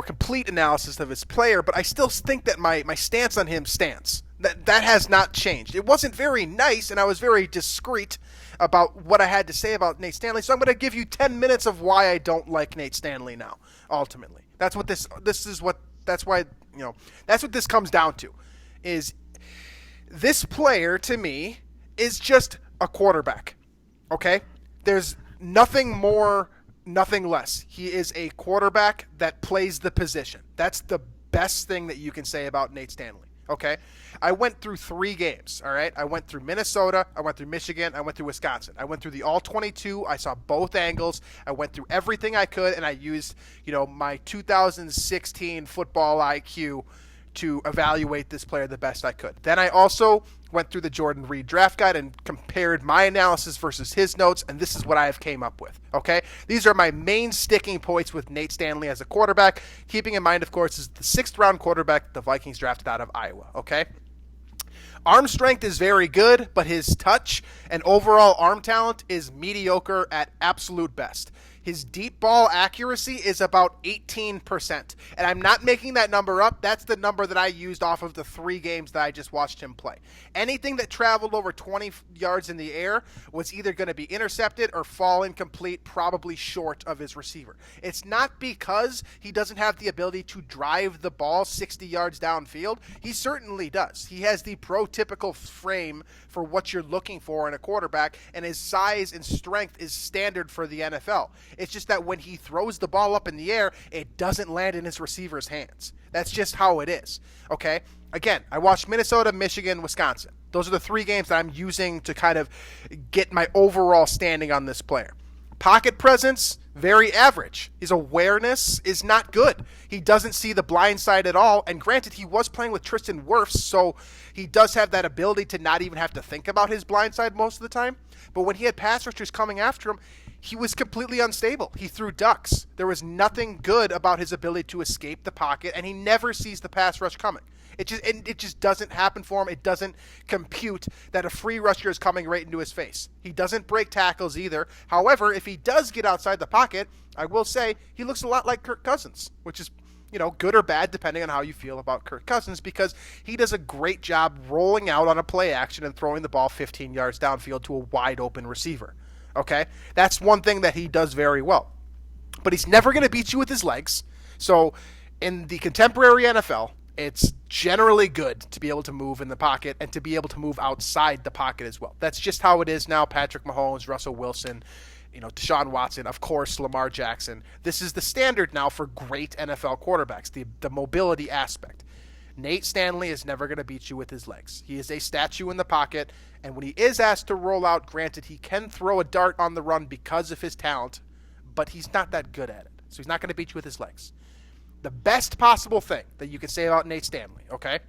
complete analysis of his player, but I still think that my stance on him stands. That has not changed. It wasn't very nice, and I was very discreet about what I had to say about Nate Stanley. So I'm going to give you 10 minutes of why I don't like Nate Stanley now. Ultimately, that's what that's what this comes down to. Is this player to me is just a quarterback. Okay? There's nothing more, nothing less. He is a quarterback that plays the position. That's the best thing that you can say about Nate Stanley. Okay? I went through 3 games, all right? I went through Minnesota, I went through Michigan, I went through Wisconsin. I went through the all-22. I saw both angles. I went through everything I could, and I used, my 2016 football IQ to evaluate this player the best I could. Then I also went through the Jordan Reed draft guide and compared my analysis versus his notes, and this is what I have came up with, okay? These are my main sticking points with Nate Stanley as a quarterback, keeping in mind, of course, is the 6th-round quarterback the Vikings drafted out of Iowa, okay? Arm strength is very good, but his touch and overall arm talent is mediocre at absolute best. His deep ball accuracy is about 18%. And I'm not making that number up. That's the number that I used off of the 3 games that I just watched him play. Anything that traveled over 20 yards in the air was either going to be intercepted or fall incomplete, probably short of his receiver. It's not because he doesn't have the ability to drive the ball 60 yards downfield. He certainly does. He has the prototypical frame for what you're looking for in a quarterback, and his size and strength is standard for the NFL. It's just that when he throws the ball up in the air, it doesn't land in his receiver's hands. That's just how it is, okay? Again, I watched Minnesota, Michigan, Wisconsin. Those are the 3 games that I'm using to kind of get my overall standing on this player. Pocket presence, very average. His awareness is not good. He doesn't see the blind side at all. And granted, he was playing with Tristan Wirfs, so he does have that ability to not even have to think about his blind side most of the time. But when he had pass rushers coming after him, he was completely unstable. He threw ducks. There was nothing good about his ability to escape the pocket, and he never sees the pass rush coming. It just doesn't happen for him. It doesn't compute that a free rusher is coming right into his face. He doesn't break tackles either. However, if he does get outside the pocket, I will say he looks a lot like Kirk Cousins, which is, good or bad depending on how you feel about Kirk Cousins, because he does a great job rolling out on a play action and throwing the ball 15 yards downfield to a wide open receiver. Okay? That's one thing that he does very well. But he's never going to beat you with his legs. So in the contemporary NFL, it's generally good to be able to move in the pocket and to be able to move outside the pocket as well. That's just how it is now. Patrick Mahomes, Russell Wilson, Deshaun Watson, of course, Lamar Jackson. This is the standard now for great NFL quarterbacks, the mobility aspect. Nate Stanley is never going to beat you with his legs. He is a statue in the pocket, and when he is asked to roll out, granted, he can throw a dart on the run because of his talent, but he's not that good at it. So he's not going to beat you with his legs. The best possible thing that you can say about Nate Stanley, okay,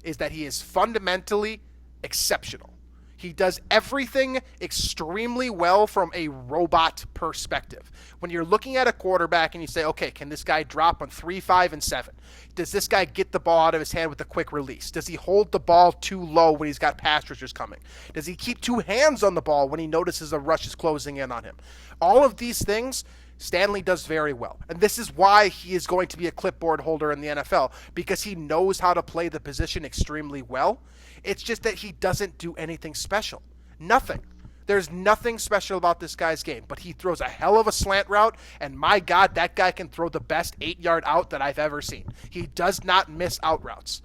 is that he is fundamentally exceptional. He does everything extremely well from a robot perspective. When you're looking at a quarterback and you say, okay, can this guy drop on 3, 5, and 7? Does this guy get the ball out of his hand with a quick release? Does he hold the ball too low when he's got pass rushers coming? Does he keep 2 hands on the ball when he notices a rush is closing in on him? All of these things Stanley does very well. And this is why he is going to be a clipboard holder in the NFL, because he knows how to play the position extremely well. It's just that he doesn't do anything special. Nothing. There's nothing special about this guy's game, but he throws a hell of a slant route, and my God, that guy can throw the best 8-yard out that I've ever seen. He does not miss out routes.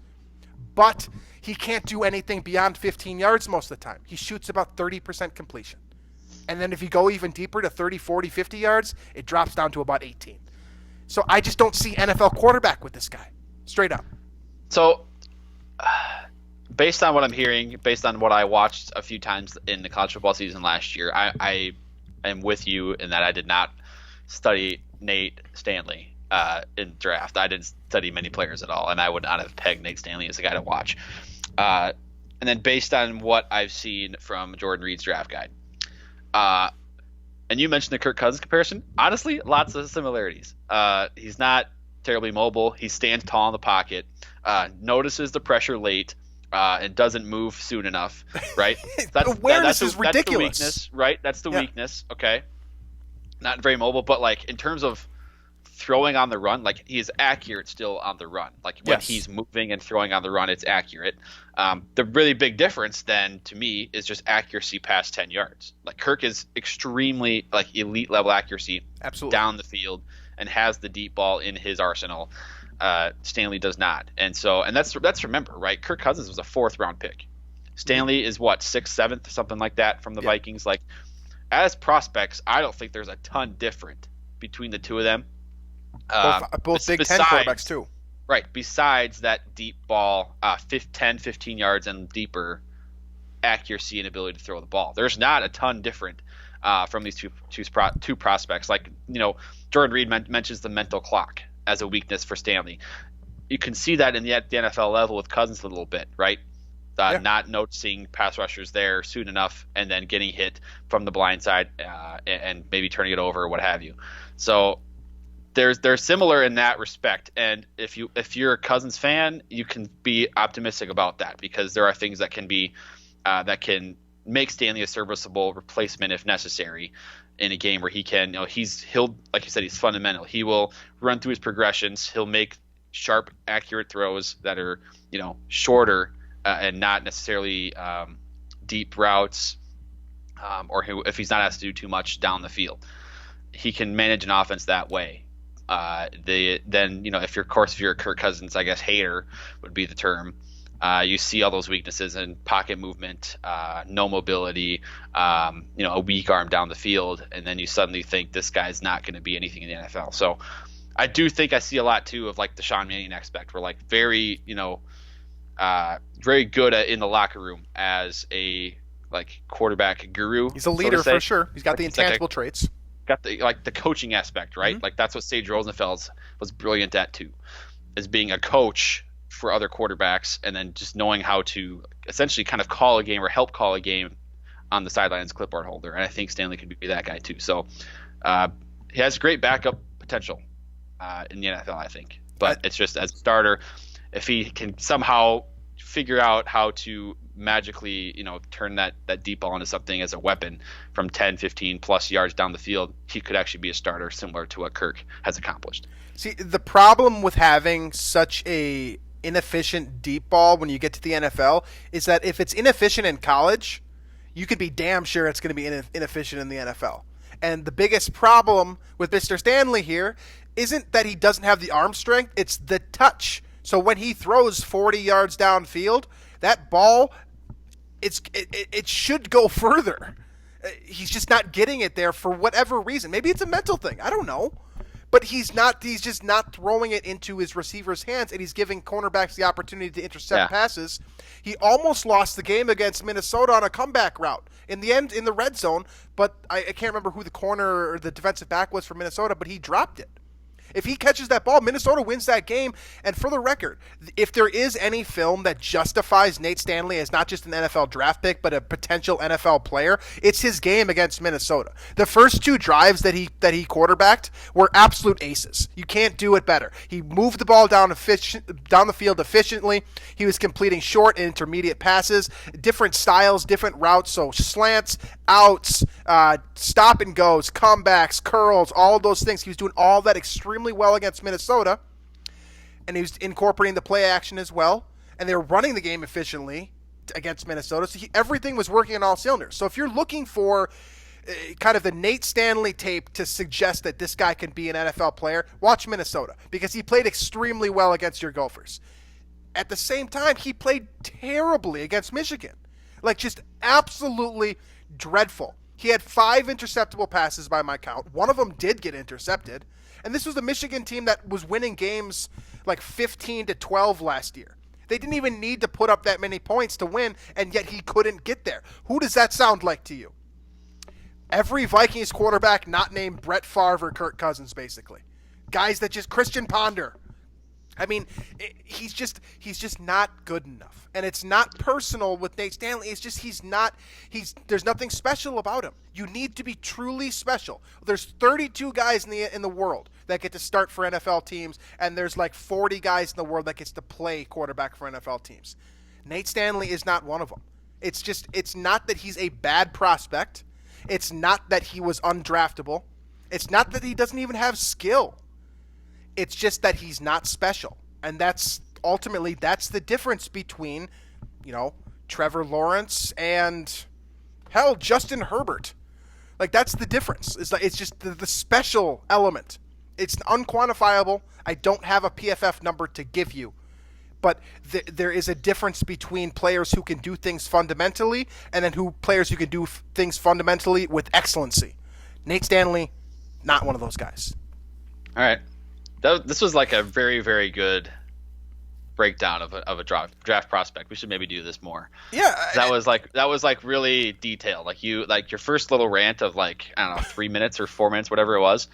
But he can't do anything beyond 15 yards most of the time. He shoots about 30% completion. And then if you go even deeper to 30, 40, 50 yards, it drops down to about 18. So I just don't see NFL quarterback with this guy. Straight up. So based on what I'm hearing, based on what I watched a few times in the college football season last year, I am with you in that I did not study Nate Stanley in draft. I didn't study many players at all, and I would not have pegged Nate Stanley as a guy to watch. And then based on what I've seen from Jordan Reed's draft guide, and you mentioned the Kirk Cousins comparison. Honestly, lots of similarities. He's not terribly mobile. He stands tall in the pocket, notices the pressure late, and doesn't move soon enough, right? Awareness is ridiculous. That's the weakness, right? That's the weakness, okay? Not very mobile, but, like, in terms of throwing on the run, like, he is accurate still on the run. Like, when he's moving and throwing on the run, it's accurate. The really big difference then, to me, is just accuracy past 10 yards. Like, Kirk is extremely, like, elite level accuracy down the field and has the deep ball in his arsenal. Stanley does not. And that's remember, right? Kirk Cousins was a 4th round pick. Stanley is what, 6th, 7th, something like that from the Vikings. Like, as prospects, I don't think there's a ton different between the two of them. Both Big Ten quarterbacks too. Right. Besides that deep ball, 10, 15 yards and deeper accuracy and ability to throw the ball. There's not a ton different from these two prospects. Like, Jordan Reed mentions the mental clock as a weakness for Stanley. You can see that at the NFL level with Cousins a little bit, right? Not noticing pass rushers there soon enough and then getting hit from the blind side and maybe turning it over or what have you. So they're similar in that respect. And if you're a Cousins fan, you can be optimistic about that because there are things that can be that can make Stanley a serviceable replacement if necessary in a game where he can, he'll like you said, he's fundamental. He will run through his progressions. He'll make sharp, accurate throws that are, shorter and not necessarily deep routes, or if he's not asked to do too much down the field. He can manage an offense that way. If you're a Kirk Cousins, I guess hater would be the term. You see all those weaknesses in pocket movement, no mobility, a weak arm down the field, and then you suddenly think this guy's not going to be anything in the NFL. So I do think I see a lot too of like the Sean Mannion aspect, where like very good in the locker room as a like quarterback guru. He's a leader for sure. He's got the intangible traits. Got the coaching aspect, right? Mm-hmm. Like that's what Sage Rosenfeld was brilliant at too, as being a coach for other quarterbacks, and then just knowing how to essentially kind of call a game or help call a game on the sidelines, clipboard holder. And I think Stanley could be that guy too. So he has great backup potential in the NFL, I think. But it's just as a starter, if he can somehow figure out how to magically, turn that deep ball into something as a weapon from 10, 15 plus yards down the field, he could actually be a starter similar to what Kirk has accomplished. See, the problem with having such a inefficient deep ball when you get to the NFL is that if it's inefficient in college, you could be damn sure it's going to be inefficient in the NFL. And the biggest problem with Mr. Stanley here isn't that he doesn't have the arm strength, it's the touch. So when he throws 40 yards downfield, that ball, it should go further. He's just not getting it there for whatever reason. Maybe it's a mental thing. I don't know. But he's just not throwing it into his receiver's hands, and he's giving cornerbacks the opportunity to intercept passes. He almost lost the game against Minnesota on a comeback route. In the end, in the red zone, but I can't remember who the corner or the defensive back was for Minnesota, but he dropped it. If he catches that ball, Minnesota wins that game. And for the record, if there is any film that justifies Nate Stanley as not just an NFL draft pick, but a potential NFL player, it's his game against Minnesota. The first two drives that he quarterbacked were absolute aces. You can't do it better. He moved the ball down the field efficiently. He was completing short and intermediate passes, different styles, different routes, so slants, outs, stop and goes, comebacks, curls, all of those things. He was doing all that extremely well against Minnesota, and he was incorporating the play action as well, and they were running the game efficiently against Minnesota, so everything was working on all cylinders. So if you're looking for kind of the Nate Stanley tape to suggest that this guy can be an NFL player, watch Minnesota, because he played extremely well against your Gophers. At the same time, he played terribly against Michigan. Like, just absolutely dreadful. He had 5 interceptable passes by my count. One of them did get intercepted. And this was the Michigan team that was winning games like 15-12 last year. They didn't even need to put up that many points to win, and yet he couldn't get there. Who does that sound like to you? Every Vikings quarterback not named Brett Favre or Kirk Cousins, basically. Guys that just Christian Ponder. I mean, he's just not good enough. And it's not personal with Nate Stanley. It's just there's nothing special about him. You need to be truly special. There's 32 guys in the world that get to start for NFL teams, and there's like 40 guys in the world that gets to play quarterback for NFL teams. Nate Stanley is not one of them. It's not that he's a bad prospect. It's not that he was undraftable. It's not that he doesn't even have skill. It's just that he's not special. And that's the difference between, Trevor Lawrence and, hell, Justin Herbert. Like, that's the difference. It's just the special element. It's unquantifiable. I don't have a PFF number to give you. but there is a difference between players who can do things fundamentally and then players who can do things fundamentally with excellency. Nate Stanley, not one of those guys. All right. This was like a very, very good breakdown of a draft prospect. We should maybe do this more. Yeah. That was like really detailed. Like your first little rant of like, I don't know, 3 minutes or 4 minutes, whatever it was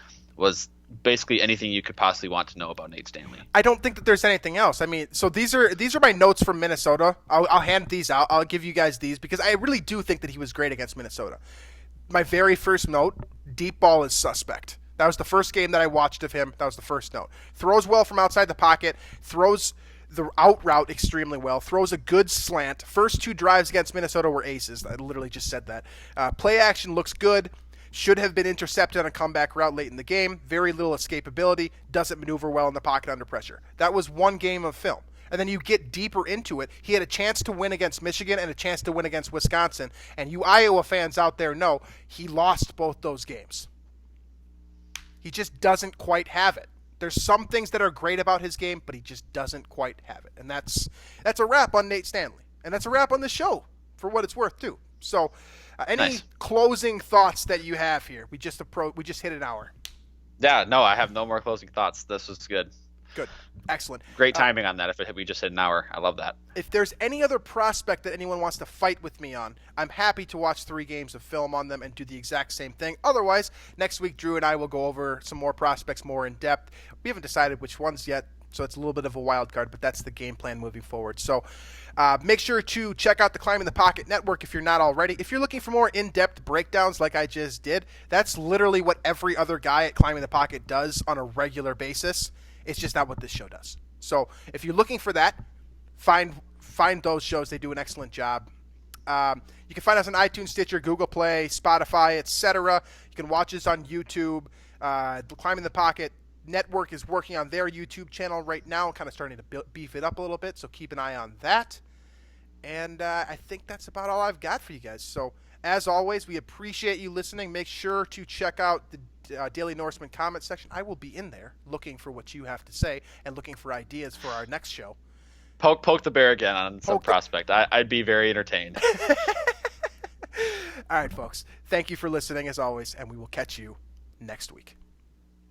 basically anything you could possibly want to know about Nate Stanley. I don't think that there's anything else. I mean, so these are my notes from Minnesota. I'll hand these out. I'll give you guys these because I really do think that he was great against Minnesota. My very first note, deep ball is suspect. That was the first game that I watched of him. That was the first note. Throws well from outside the pocket, throws the out route extremely well, throws a good slant. First 2 drives against Minnesota were aces. I literally just said that. Play action looks good. Should have been intercepted on a comeback route late in the game. Very little escapability. Doesn't maneuver well in the pocket under pressure. That was one game of film. And then you get deeper into it. He had a chance to win against Michigan and a chance to win against Wisconsin. And you Iowa fans out there know he lost both those games. He just doesn't quite have it. There's some things that are great about his game, but he just doesn't quite have it. And that's a wrap on Nate Stanley. And that's a wrap on the show, for what it's worth, too. So, any closing thoughts that you have here? We just hit an hour. Yeah, no, I have no more closing thoughts. This was good. Good. Excellent. Great timing on that. If we just hit an hour, I love that. If there's any other prospect that anyone wants to fight with me on, I'm happy to watch 3 games of film on them and do the exact same thing. Otherwise, next week, Drew and I will go over some more prospects more in depth. We haven't decided which ones yet, so it's a little bit of a wild card, but that's the game plan moving forward. So make sure to check out the Climbing the Pocket Network if you're not already. If you're looking for more in-depth breakdowns like I just did, that's literally what every other guy at Climbing the Pocket does on a regular basis. It's just not what this show does. So if you're looking for that, find those shows. They do an excellent job. You can find us on iTunes, Stitcher, Google Play, Spotify, etc. You can watch us on YouTube. The Climbing the Pocket Network is working on their YouTube channel right now, kind of starting to beef it up a little bit, so keep an eye on that. And I think that's about all I've got for you guys. So as always, we appreciate you listening. Make sure to check out the Daily Norseman comment section. I will be in there looking for what you have to say and looking for ideas for our next show. Poke the bear again on some prospect. I'd be very entertained. All right, folks. Thank you for listening as always, and we will catch you next week.